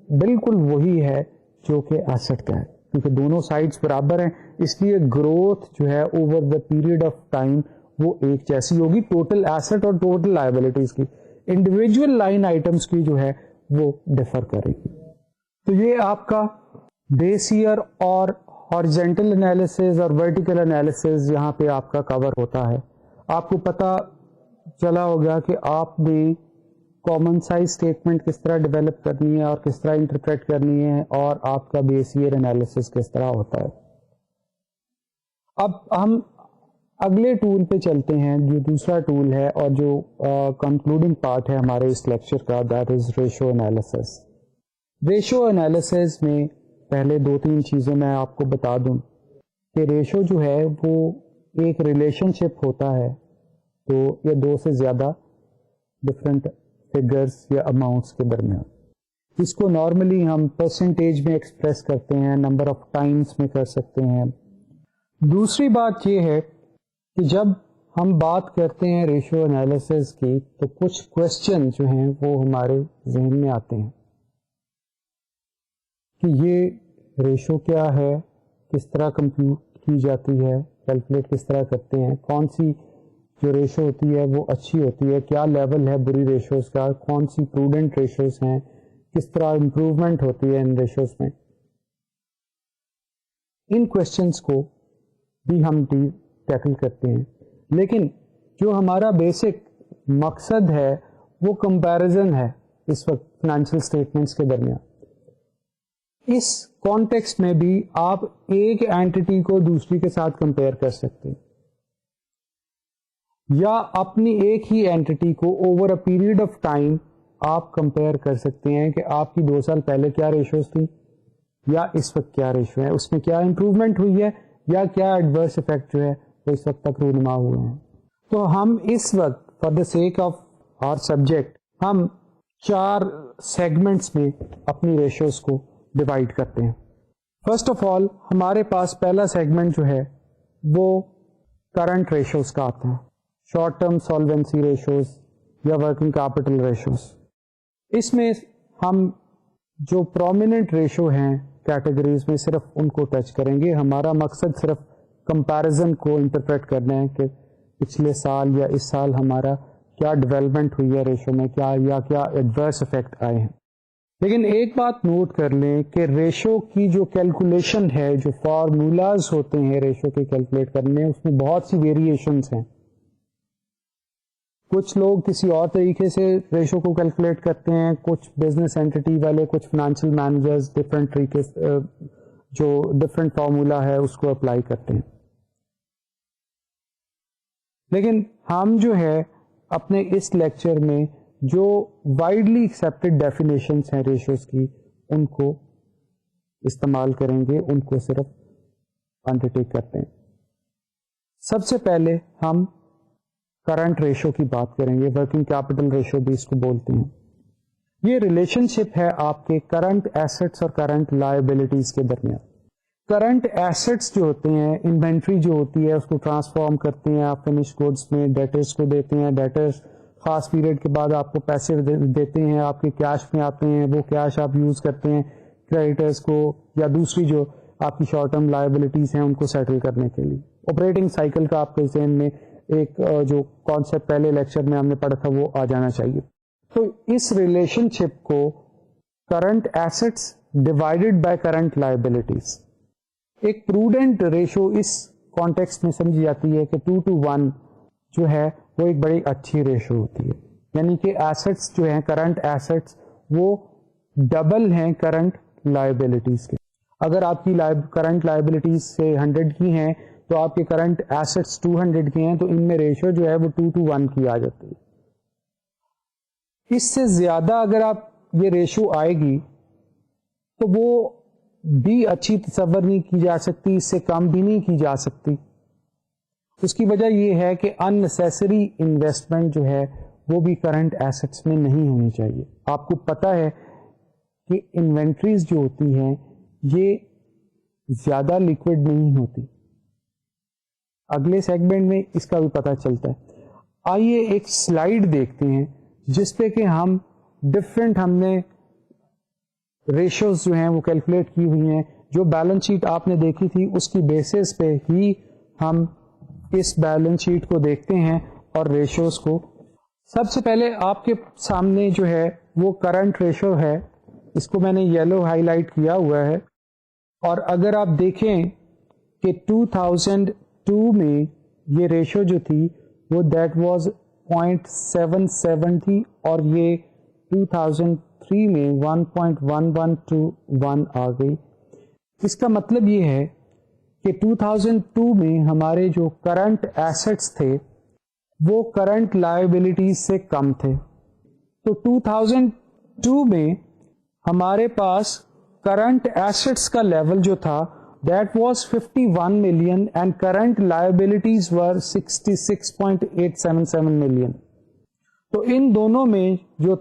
بالکل وہی ہے جو کہ ایسٹ کا ہے, کیونکہ دونوں سائڈس برابر ہیں. اس لیے گروتھ جو ہے over the period of time وہ ایک جیسی ہوگی ٹوٹل ایسٹ اور ٹوٹل لائبلٹیز کی. انڈیویجول لائن آئٹمس کی جو ہے وہ ڈفر کرے گی. تو یہ آپ کا بیس ایئر اور ہاریزونٹل انالیسز اور ورٹیکل انالیسز یہاں پہ آپ کا کور ہوتا ہے. آپ کو پتا چلا ہوگا کہ آپ نے کامن سائز اسٹیٹمنٹ کس طرح ڈیولپ کرنی ہے اور کس طرح انٹرپریٹ کرنی ہے اور آپ کا بیس ایئر انالیسز کس طرح ہوتا ہے. اب ہم اگلے ٹول پہ چلتے ہیں جو دوسرا ٹول ہے اور جو کنکلوڈنگ پارٹ ہے ہمارے اس لیکچر کا, that is ratio analysis. Ratio analysis میں پہلے 2-3 چیزیں میں آپ کو بتا دوں کہ ریشو جو ہے وہ ایک ریلیشن شپ ہوتا ہے تو یا دو سے زیادہ ڈفرینٹ فگرس یا اماؤنٹس کے درمیان. اس کو نارملی ہم پرسنٹیج میں ایکسپریس کرتے ہیں, نمبر آف ٹائمس میں کر سکتے ہیں. دوسری بات یہ ہے کہ جب ہم بات کرتے ہیں ریشو انالیسز کی تو کچھ کوشچن جو ہیں وہ ہمارے ذہن میں آتے ہیں کہ یہ ریشو کیا ہے, کس طرح کمپیوٹ کی جاتی ہے, کیلکولیٹ کس طرح کرتے ہیں, کون سی جو ریشو ہوتی ہے وہ اچھی ہوتی ہے, کیا لیول ہے بری ریشوز کا, کون سی پروڈنٹ ریشوز ہیں, کس طرح امپروومنٹ ہوتی ہے ان ریشوز میں. ان کوشچنس کو بھی ہم ٹیکل کرتے ہیں. لیکن جو ہمارا بیسک مقصد ہے وہ کمپیریزن ہے اس وقت فائنینشیل اسٹیٹمنٹس کے درمیان. اس کانٹیکسٹ میں بھی آپ ایک اینٹی کو دوسری کے ساتھ کمپیئر کر سکتے ہیں یا اپنی ایک ہی اینٹی کو over a period of time آپ کمپیئر کر سکتے ہیں کہ آپ کی 2 سال پہلے کیا ریشوز تھی یا اس وقت کیا ریشو ہے, اس میں کیا امپروومنٹ ہوئی ہے یا کیا ایڈورس افیکٹ جو ہے وہ اس وقت تک رونما ہوئے ہیں. تو ہم اس وقت for the sake of our subject ہم 4 سیگمنٹس میں اپنی ریشوز کو ڈیوائڈ کرتے ہیں. فرسٹ آف آل ہمارے پاس پہلا سیگمنٹ جو ہے وہ کرنٹ ریشوز کا آتا ہے, شارٹ ٹرم سالوینسی ریشوز یا ورکنگ کیپٹل ریشوز. اس میں ہم جو پرومیننٹ ریشو ہیں کیٹیگریز میں صرف ان کو ٹچ کریں گے. ہمارا مقصد صرف کمپیریزن کو انٹرپریٹ کرنا ہے کہ پچھلے سال یا اس سال ہمارا کیا ڈیولپمنٹ ہوئی ہے ریشو میں, کیا ایڈورس افیکٹ آئے ہیں. لیکن ایک بات نوٹ کر لیں کہ ریشو کی جو کیلکولیشن ہے, جو فارمولاز ہوتے ہیں ریشو کے کیلکولیٹ کرنے, اس میں بہت سی ویریشنس ہیں. کچھ لوگ کسی اور طریقے سے ریشو کو کیلکولیٹ کرتے ہیں, کچھ بزنس اینٹی والے, کچھ فائنینشیل مینیجرز ڈفرینٹ طریقے جو ڈفرینٹ فارمولا ہے اس کو اپلائی کرتے ہیں. لیکن ہم جو ہے اپنے اس لیکچر میں جو وائڈلی ایکسیپٹیڈ ڈیفینیشنس ہیں ریشوز کی ان کو استعمال کریں گے, ان کو صرف انڈرٹیک کرتے ہیں. سب سے پہلے ہم کرنٹ ریشو کی بات کریں گے, ورکنگ کیپٹل ریشو بھی اس کو بولتے ہیں. یہ ریلیشن شپ ہے آپ کے کرنٹ ایسٹس اور کرنٹ لائبلٹیز کے درمیان. کرنٹ ایسٹس جو ہوتے ہیں, انوینٹری جو ہوتی ہے اس کو ٹرانسفارم کرتے ہیں آپ فنش گوڈس میں, ڈیٹرز کو دیتے ہیں, ڈیٹرز خاص پیریڈ کے بعد آپ کو پیسے دیتے ہیں, آپ کے کیش میں آتے ہیں, وہ کیش آپ یوز کرتے ہیں کریڈیٹرز کو یا دوسری جو آپ کی شارٹ ٹرم لائبلٹیز ہیں ان کو سیٹل کرنے کے لیے. آپریٹنگ سائیکل کا آپ کے ذہن میں ایک جو کانسیپٹ پہلے لیکچر میں ہم نے پڑھا تھا وہ آ جانا چاہیے. تو اس ریلیشن شپ کو current assets divided by current liabilities ایک پروڈنٹ ریشو اس کانٹیکسٹ میں سمجھی جاتی ہے کہ 2:1 جو ہے وہ ایک بڑی اچھی ریشو ہوتی ہے. یعنی کہ ایسٹس جو ہیں کرنٹ ایسٹس وہ ڈبل ہیں کرنٹ لائبلٹیز کے. اگر آپ کی کرنٹ لائبلٹیز سے 100 کی ہیں تو آپ کے کرنٹ ایسٹس 200 کی ہیں, تو ان میں ریشو جو ہے وہ 2:1 کی آ جاتی ہے. اس سے زیادہ اگر آپ یہ ریشو آئے گی تو وہ بھی اچھی تصور نہیں کی جا سکتی, اس سے کم بھی نہیں کی جا سکتی. اس کی وجہ یہ ہے کہ ان نیسیسری انویسٹمنٹ جو ہے وہ بھی کرنٹ ایسٹس میں نہیں ہونی چاہیے. آپ کو پتا ہے کہ انوینٹریز جو ہوتی ہیں یہ زیادہ لیکوڈ نہیں ہوتی. اگلے سیگمنٹ میں اس کا بھی پتہ چلتا ہے. آئیے ایک سلائیڈ دیکھتے ہیں جس پہ کہ ہم ڈفرینٹ ہم نے ریشوز جو ہیں وہ کیلکولیٹ کی ہوئی ہیں. جو بیلنس شیٹ آپ نے دیکھی تھی اس کی بیسس پہ ہی ہم اس بیلنس شیٹ کو دیکھتے ہیں اور ریشوز کو. سب سے پہلے آپ کے سامنے جو ہے وہ کرنٹ ریشو ہے, اس کو میں نے یلو ہائی لائٹ کیا ہوا ہے. اور اگر آپ دیکھیں کہ 2002 میں یہ ریشو جو تھی وہ دیٹ واز 0.77 تھی اور یہ 2003 میں 1.1121 آ گئی. اس کا مطلب یہ ہے کہ 2002 میں ہمارے جو کرنٹ ایسٹس تھے وہ کرنٹ لائبلٹیز سے کم تھے. تو 2002 میں ہمارے پاس کرنٹ ایسٹس کا لیول جو تھا that was 51 million and current liabilities were 66.877 million. تو ان دونوں میں جو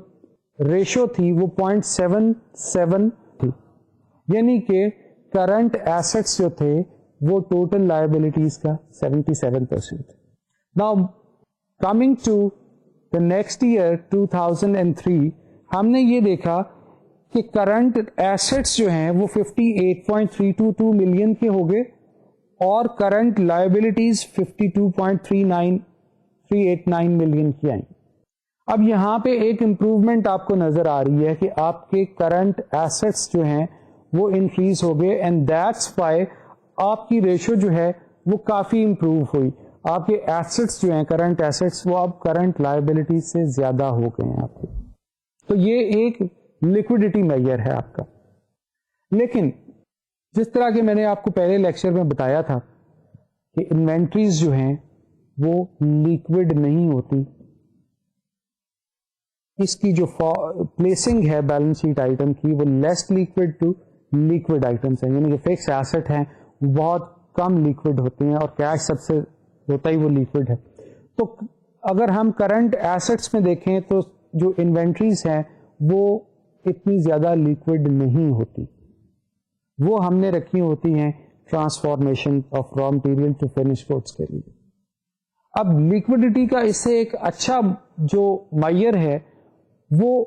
ریشو تھی وہ 0.77 تھی, یعنی کہ کرنٹ ایسٹس جو تھے وہ ٹوٹل لائبلٹیز کا 77%. Now coming to the next year 2003 ہم نے یہ دیکھا کہ کرنٹ ایسٹس جو ہیں وہ 58.322 ملین کے ہو گئے اور کرنٹ لائبلٹیز 52.389 ملین کی آئیں. اب یہاں پہ ایک امپروومنٹ آپ کو نظر آ رہی ہے کہ آپ کے کرنٹ ایسٹس جو ہیں وہ انکریز ہو گئے اینڈ دیٹس وائی آپ کی ریشو جو ہے وہ کافی امپروو ہوئی. آپ کے ایسٹس جو ہیں کرنٹ ایسٹس وہ اب کرنٹ لائبلٹیز سے زیادہ ہو گئے ہیں آپ کے. تو یہ ایک لیکوڈیٹی میجر ہے آپ کا. لیکن جس طرح کہ میں نے آپ کو پہلے لیکچر میں بتایا تھا کہ انوینٹریز جو ہیں وہ لیکوڈ نہیں ہوتی. اس کی جو پلیسنگ ہے بیلنس شیٹ آئٹم کی وہ لیس لیکوڈ ٹو لیکوڈ آئٹمس ہیں, یعنی کہ فکس ایسٹ ہیں بہت کم لیکوڈ ہوتے ہیں اور کیش سب سے ہوتا ہی وہ لیکوڈ ہے. تو اگر ہم کرنٹ ایسٹس میں دیکھیں تو جو انوینٹریز ہیں وہ اتنی زیادہ لیکوڈ نہیں ہوتی, وہ ہم نے رکھی ہوتی ہیں transformation of raw material to finish goods کے لیے. اب لیکوڈیٹی کا اس سے ایک اچھا جو معیار ہے وہ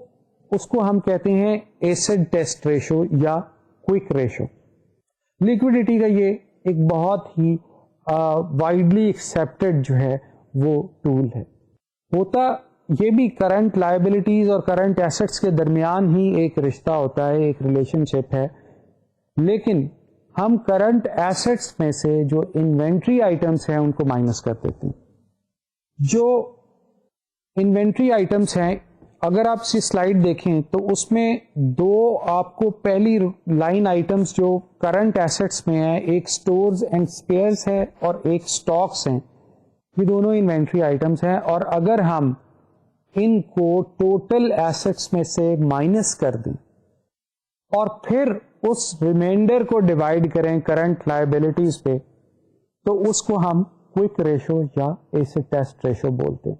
اس کو ہم کہتے ہیں ایسڈ ٹیسٹ ریشو یا کوئک ریشو. لیکوڈیٹی کا یہ ایک بہت ہی وائڈلی ایکسیپٹڈ جو ہے وہ ٹول ہے. ہوتا یہ بھی کرنٹ لائبلٹیز اور کرنٹ ایسٹس کے درمیان ہی ایک رشتہ ہوتا ہے, ایک ریلیشن شپ ہے. لیکن ہم کرنٹ ایسٹس میں سے جو انوینٹری آئٹمس ہیں ان کو مائنس کر دیتے ہیں. جو انوینٹری آئٹمس ہیں اگر آپ سی سلائیڈ دیکھیں تو اس میں دو آپ کو پہلی لائن آئٹمس جو کرنٹ ایسٹس میں ہیں, ایک سٹورز اینڈ اسپیئرس ہے اور ایک سٹاکس ہیں. یہ دونوں انوینٹری آئٹمس ہیں اور اگر ہم ان کو ٹوٹل ایسٹس میں سے مائنس کر دیں اور پھر اس ریمائنڈر کو ڈیوائڈ کریں کرنٹ لائبلٹیز پہ تو اس کو ہم کوئک ریشو یا ایسڈ ٹیسٹ ریشو بولتے ہیں.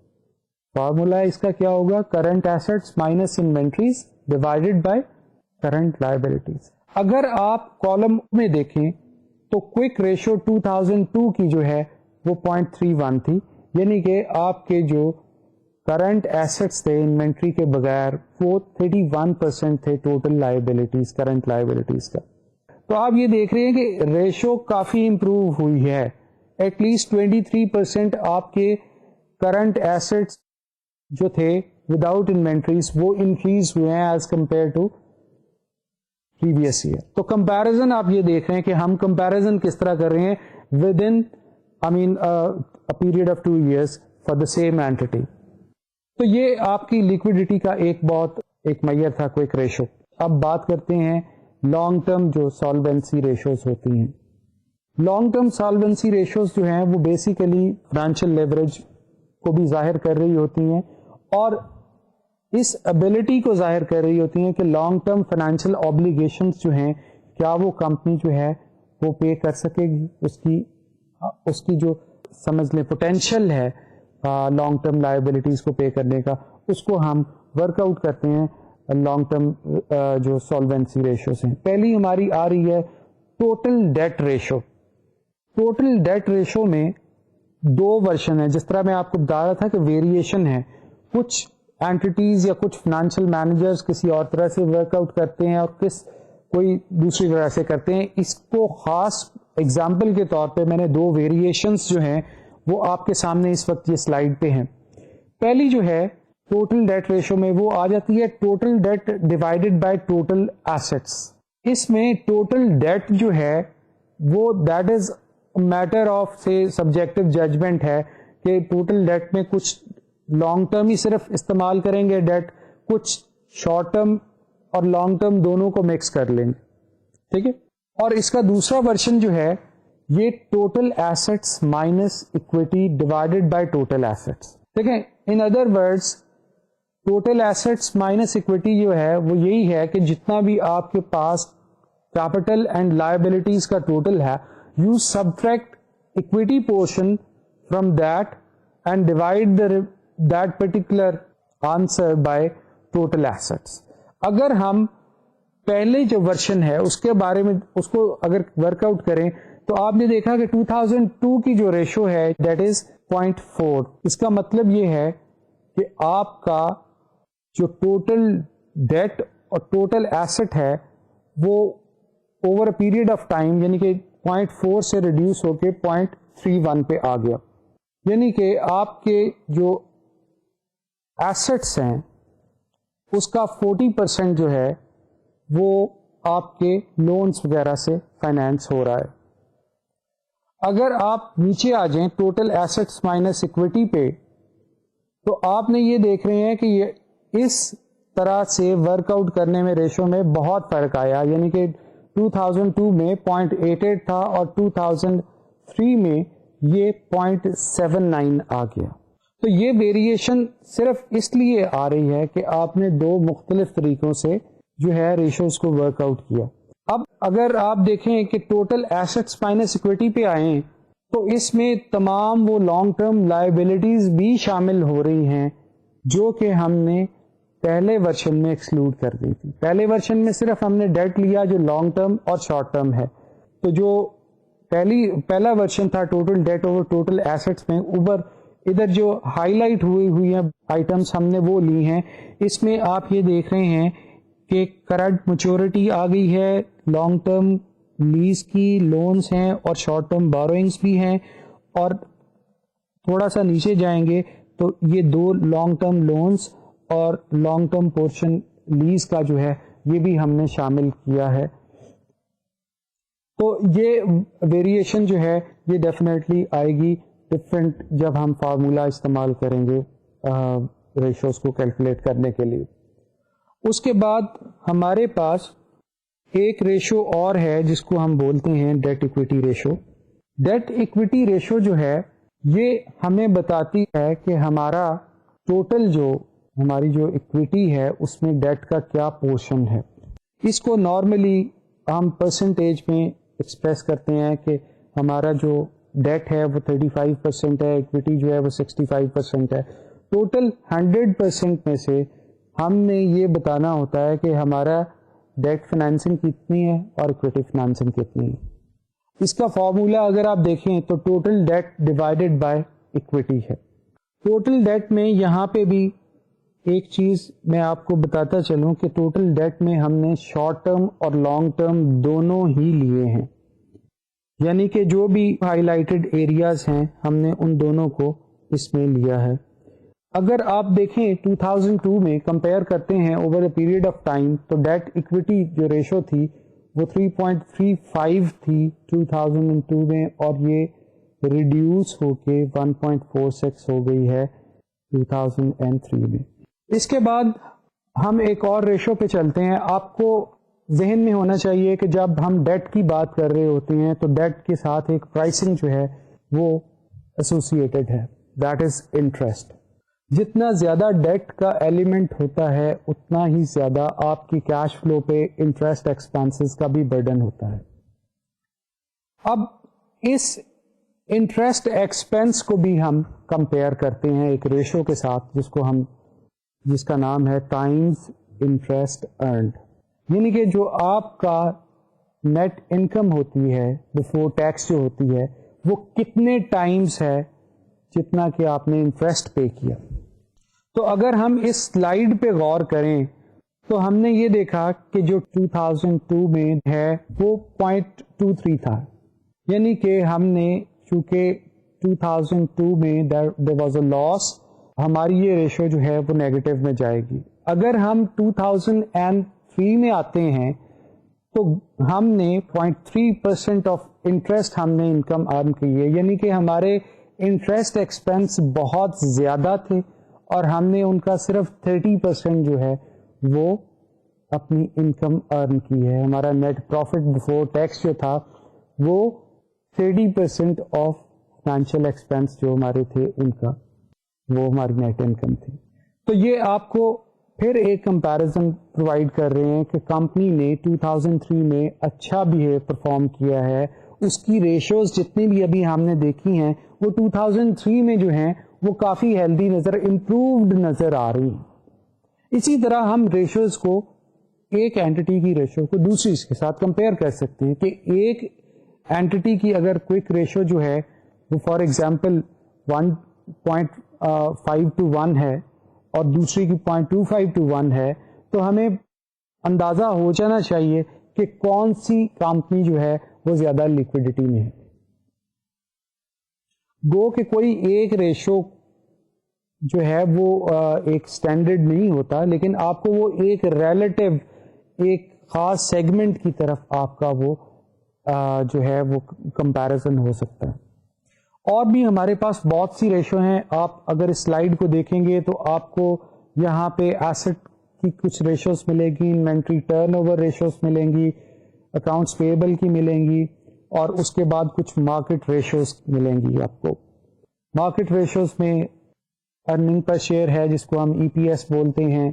فارمولا اس کا کیا ہوگا؟ Current assets minus inventories divided by current liabilities. اگر آپ کالم میں دیکھیں تو کوئک ریشو 2002 کی جو ہے وہ 0.31 تھی, یعنی کہ آپ کے جو کرنٹ ایسٹس تھے انوینٹری کے بغیر وہ 31% تھے ٹوٹل لائبلٹیز، کرنٹ لائبلٹیز کا. تو آپ یہ دیکھ رہے ہیں کہ ریشو کافی امپروو ہوئی ہے. ایٹ لیسٹ 23% آپ کے کرنٹ ایسٹس جو تھے وداؤٹ انوینٹریز وہ انکریز ہوئے ہیں as compare to previous year. تو کمپیرزن آپ یہ دیکھ رہے ہیں کہ ہم کمپیرزن کس طرح کر رہے ہیں with in period of 2 years for the same anti. تو یہ آپ کی لیکوڈیٹی کا ایک معیار تھا، کوئک ریشو. اب بات کرتے ہیں لانگ ٹرم جو سالوینسی ریشوز ہوتی ہیں. لانگ ٹرم سالوینسی ریشوز جو ہیں وہ بیسیکلی فائنینشیل لیوریج کو بھی ظاہر کر رہی ہوتی ہیں اور اس ابیلٹی کو ظاہر کر رہی ہوتی ہیں کہ لانگ ٹرم فائنینشیل آبلیگیشنز جو ہیں کیا وہ کمپنی جو ہے وہ پے کر سکے گی. اس کی جو سمجھ لیں پوٹینشیل ہے لانگ ٹرم لائبلٹیز کو پے کرنے کا، اس کو ہم ورک آؤٹ کرتے ہیں لانگ ٹرم جو سالوینسی ریشوز ہیں. پہلی ہماری آ رہی ہے total debt ratio. Total debt ratio میں 2 ورژن ہیں. جس طرح میں آپ کو بتا رہا تھا کہ ویریشن ہے، کچھ اینٹیز یا کچھ فائنینشیل مینیجرز کسی اور طرح سے ورک آؤٹ کرتے ہیں اور کوئی دوسری طرح سے کرتے ہیں. اس کو خاص ایگزامپل کے طور پہ میں نے 2 ویریشنز جو ہیں وہ آپ کے سامنے اس وقت یہ سلائیڈ پہ ہیں. پہلی جو ہے ٹوٹل ڈیٹ ریشو میں وہ آ جاتی ہے total debt divided by total assets. اس میں ٹوٹل ڈیٹ جو ہے وہ دیٹ از میٹر آف سے سبجیکٹو ججمنٹ ہے کہ ٹوٹل ڈیٹ میں کچھ لانگ ٹرم ہی صرف استعمال کریں گے ڈیٹ، کچھ شارٹ ٹرم اور لانگ ٹرم دونوں کو مکس کر لیں گے. ٹھیک ہے. اور اس کا دوسرا ورژن جو ہے یہ total assets minus equity divided by total assets. ٹھیک ہے. In other words total assets minus equity جو ہے وہ یہی ہے کہ جتنا بھی آپ کے پاس کیپٹل اینڈ لائبلٹیز کا ٹوٹل ہے you subtract equity portion from that and divide that particular answer by total assets. اگر ہم پہلے جو ورژن ہے اس کے بارے میں اس کو اگر ورک آؤٹ کریں تو آپ نے دیکھا کہ 2002 کی جو ریشو ہے دیٹ از 0.4. اس کا مطلب یہ ہے کہ آپ کا جو ٹوٹل ڈیٹ اور ٹوٹل ایسٹ ہے وہ over a period of time یعنی کہ 0.4 سے ریڈیوس ہو کے 0.31 پہ آ گیا. یعنی کہ آپ کے جو ایسٹس ہیں اس کا 40% جو ہے وہ آپ کے لونز وغیرہ سے فائنینس ہو رہا ہے. اگر آپ نیچے آ جائیں ٹوٹل ایسٹس مائنس اکویٹی پہ تو آپ نے یہ دیکھ رہے ہیں کہ یہ اس طرح سے ورک آؤٹ کرنے میں ریشو میں بہت فرق آیا. یعنی کہ 2002 میں 0.88 تھا اور 2003 میں یہ 0.79 آ گیا. تو یہ ویریشن صرف اس لیے آ رہی ہے کہ آپ نے 2 مختلف طریقوں سے جو ہے ریشوز کو ورک آؤٹ کیا. اب اگر آپ دیکھیں کہ ٹوٹل ایسٹس مائنس اکویٹی پہ آئیں تو اس میں تمام وہ لانگ ٹرم لائبلٹیز بھی شامل ہو رہی ہیں جو کہ ہم نے پہلے ورژن میں ایکسکلوڈ کر دی تھی. پہلے ورژن میں صرف ہم نے ڈیٹ لیا جو لانگ ٹرم اور شارٹ ٹرم ہے. تو جو پہلا ورژن تھا total debt over total assets میں اوپر ادھر جو ہائی لائٹ ہوئی ہیں آئٹمس ہم نے وہ لی ہیں. اس میں آپ یہ دیکھ رہے ہیں کہ کرنٹ میچورٹی آ گئی ہے، لانگ ٹرم لیز کی لونز ہیں اور شارٹ ٹرم بوروئنگس بھی ہیں. اور تھوڑا سا نیچے جائیں گے تو یہ 2 لانگ ٹرم لونز اور لانگ ٹرم پورشن لیز کا جو ہے یہ بھی ہم نے شامل کیا ہے. تو یہ ویریشن جو ہے یہ ڈیفینیٹلی آئے گی ڈفرینٹ جب ہم فارمولا استعمال کریں گے ریشوز کو کیلکولیٹ کرنے کے لیے. اس کے بعد ہمارے پاس ایک ریشو اور ہے جس کو ہم بولتے ہیں debt equity ratio. Debt equity ratio جو ہے یہ ہمیں بتاتی ہے کہ ہمارا ٹوٹل جو ہماری جو ایکویٹی ہے اس میں ڈیٹ کا کیا پورشن ہے. اس کو نارملی ہم پرسنٹیج میں ایکسپریس کرتے ہیں کہ ہمارا جو ڈیٹ ہے وہ 35% ہے، ایکویٹی جو ہے وہ 65% ہے. ٹوٹل 100% میں سے ہم نے یہ بتانا ہوتا ہے کہ ہمارا ڈیٹ فائنینسنگ کتنی ہے اور ایکویٹی فائنینسنگ کتنی ہے. اس کا فارمولا اگر آپ دیکھیں تو total debt divided by equity ہے. ٹوٹل ڈیٹ میں یہاں پہ بھی ایک چیز میں آپ کو بتاتا چلوں کہ ٹوٹل ڈیٹ میں ہم نے شارٹ ٹرم اور لانگ ٹرم دونوں ہی لیے ہیں، یعنی کہ جو بھی ہائی لائٹڈ ایریاز ہیں ہم نے ان دونوں کو اس میں لیا ہے. اگر آپ دیکھیں 2002 میں کمپیئر کرتے ہیں over a period of time تو ڈیٹ اکویٹی جو ریشو تھی وہ 3.35 تھی 2002 میں، اور یہ ریڈیوس ہو کے 1.46 ہو گئی ہے 2003 میں. اس کے بعد ہم ایک اور ریشو پہ چلتے ہیں. آپ کو ذہن میں ہونا چاہیے کہ جب ہم ڈیٹ کی بات کر رہے ہوتے ہیں تو ڈیٹ کے ساتھ ایک پرائسنگ جو ہے وہ ایسوسیٹڈ ہے، دیٹ از انٹرسٹ. جتنا زیادہ ڈیٹ کا ایلیمنٹ ہوتا ہے اتنا ہی زیادہ آپ کی کیش فلو پہ انٹرسٹ ایکسپینسز کا بھی برڈن ہوتا ہے. اب اس انٹرسٹ ایکسپینس کو بھی ہم کمپیئر کرتے ہیں ایک ریشو کے ساتھ جس کا نام ہے ٹائمز انٹرسٹ ارنڈ، یعنی کہ جو آپ کا نیٹ انکم ہوتی ہے بفور ٹیکس جو ہوتی ہے وہ کتنے ٹائمز ہے جتنا کہ آپ نے انٹرسٹ پے کیا. تو اگر ہم اس سلائیڈ پہ غور کریں تو ہم نے یہ دیکھا کہ جو 2002 میں ہے وہ 0.23 تھا، یعنی کہ ہم نے چونکہ 2002 میں there was a loss، ہماری یہ ریشو جو ہے وہ نیگیٹو میں جائے گی. اگر ہم 2003 میں آتے ہیں تو ہم نے 0.3% آف انٹرسٹ ہم نے انکم ارن کی ہے، یعنی کہ ہمارے انٹرسٹ ایکسپینس بہت زیادہ تھے اور ہم نے ان کا صرف 30% جو ہے وہ اپنی انکم ارن کی ہے. ہمارا نیٹ پروفٹ بفور ٹیکس جو تھا وہ 30% آف فائنینشیل ایکسپینس جو ہمارے تھے ان کا وہ ہماری نیٹ انکم تھی. تو یہ آپ کو پھر ایک کمپیرزن پرووائڈ کر رہے ہیں کہ کمپنی نے 2003 میں اچھا بہیو پرفارم کیا ہے، اس کی ریشوز جتنی بھی ابھی ہم نے دیکھی ہیں وہ 2003 میں جو ہیں وہ کافی ہیلدی امپرووڈ نظر آ رہی ہیں. اسی طرح ہم ریشوز کو ایک اینٹی کی ریشو کو دوسری کے ساتھ کمپیئر کر سکتے ہیں کہ ایک اینٹی کی اگر کوئک ریشو جو ہے وہ فار ایگزامپل 1.5 to 1 ہے اور دوسری کی 0.25 to 1 ہے تو ہمیں اندازہ ہو جانا چاہیے کہ کون سی کمپنی جو ہے وہ زیادہ لیکوڈیٹی میں ہے. گو کہ کوئی ایک ریشو جو ہے وہ ایک سٹینڈرڈ نہیں ہوتا، لیکن آپ کو وہ ایک ریلیٹو ایک خاص سیگمنٹ کی طرف آپ کا وہ جو ہے وہ کمپیرزن ہو سکتا ہے. اور بھی ہمارے پاس بہت سی ریشو ہیں. آپ اگر اس سلائیڈ کو دیکھیں گے تو آپ کو یہاں پہ ایسٹ کی کچھ ریشوز ملے گی، انوینٹری ٹرن اوور ریشوز ملیں گی، اکاؤنٹس پیبل کی ملیں گی، اور اس کے بعد کچھ مارکیٹ ریشوز ملیں گی. آپ کو مارکیٹ ریشوز میں ارننگ پر شیئر ہے جس کو ہم ای پی ایس بولتے ہیں،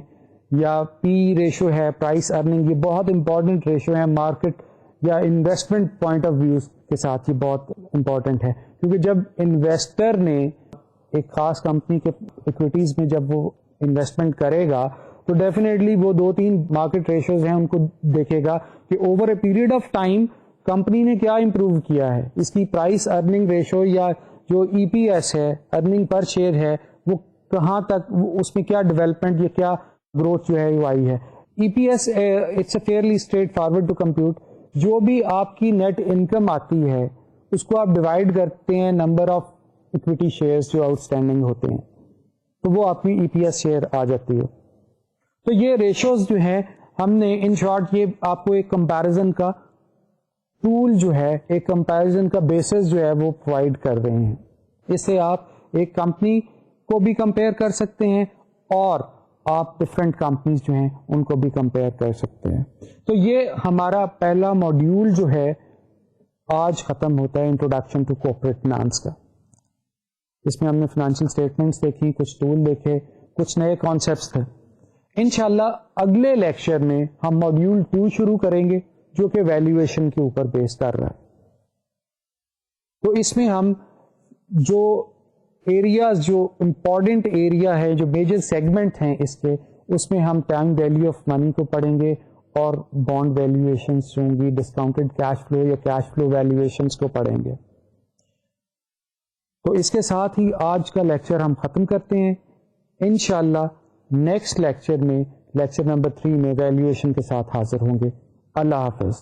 یا پی ریشو ہے پرائس ارننگ. یہ بہت امپورٹنٹ ریشو ہے مارکیٹ یا انویسٹمنٹ پوائنٹ آف ویو کے ساتھ، یہ بہت امپورٹنٹ ہے کیونکہ جب انویسٹر نے ایک خاص کمپنی کے اکویٹیز میں جب وہ انویسٹمنٹ کرے گا تو ڈیفینیٹلی وہ 2-3 مارکیٹ ریشوز ہیں ان کو دیکھے گا کہ over a period of time company نے کیا امپروو کیا ہے. اس کی پرائس ارننگ ریشو یا جو ای پی ایس ہے ارننگ پر شیئر ہے وہ کہاں تک، اس میں کیا ڈیولپمنٹ یا کیا گروتھ جو ہے وہ آئی ہے. E P S it's a fairly straightforward to compute. جو بھی آپ کی نیٹ انکم آتی ہے اس کو آپ ڈیوائڈ کرتے ہیں نمبر آف اکویٹی شیئرز جو آؤٹ اسٹینڈنگ ہوتے ہیں تو وہ آپ کی ای پی ایس شیئر آ جاتی ہے. تو یہ ریشوز جو ہیں ہم نے ان شارٹ یہ آپ کو ایک کمپیرزن کا ٹول جو ہے، ایک کمپیرزن کا بیسس جو ہے وہ پرووائڈ کر رہے ہیں. اس سے آپ ایک کمپنی کو بھی کمپیئر کر سکتے ہیں اور آپ ڈفرینٹ کمپنیز جو ہیں ان کو بھی کمپیئر کر سکتے ہیں. تو یہ ہمارا پہلا ماڈیول جو ہے آج ختم ہوتا ہے، انٹروڈکشن ٹو کوآپریٹ فائنانس کا. اس میں ہم نے فائنینشیل اسٹیٹمنٹس دیکھی، کچھ ٹول دیکھے، کچھ نئے کانسیپٹس تھے. انشاءاللہ اگلے لیکچر میں ہم ماڈیول 2 شروع کریں گے جو کہ ویلیویشن کے اوپر بیس کر رہا ہے. تو اس میں ہم جو ایریاز، جو امپورٹنٹ ایریا ہے، جو میجر سیگمنٹ ہیں اس میں ہم ٹائم ویلیو آف منی کو پڑھیں گے اور بانڈ ویلیویشنس ہوں گی، ڈسکاؤنٹڈ کیش فلو یا کیش فلو ویلیویشنس کو پڑھیں گے. تو اس کے ساتھ ہی آج کا لیکچر ہم ختم کرتے ہیں. انشاءاللہ نیکسٹ لیکچر میں لیکچر نمبر 3 میں ویلیویشن کے ساتھ حاضر ہوں گے. اللہ حافظ.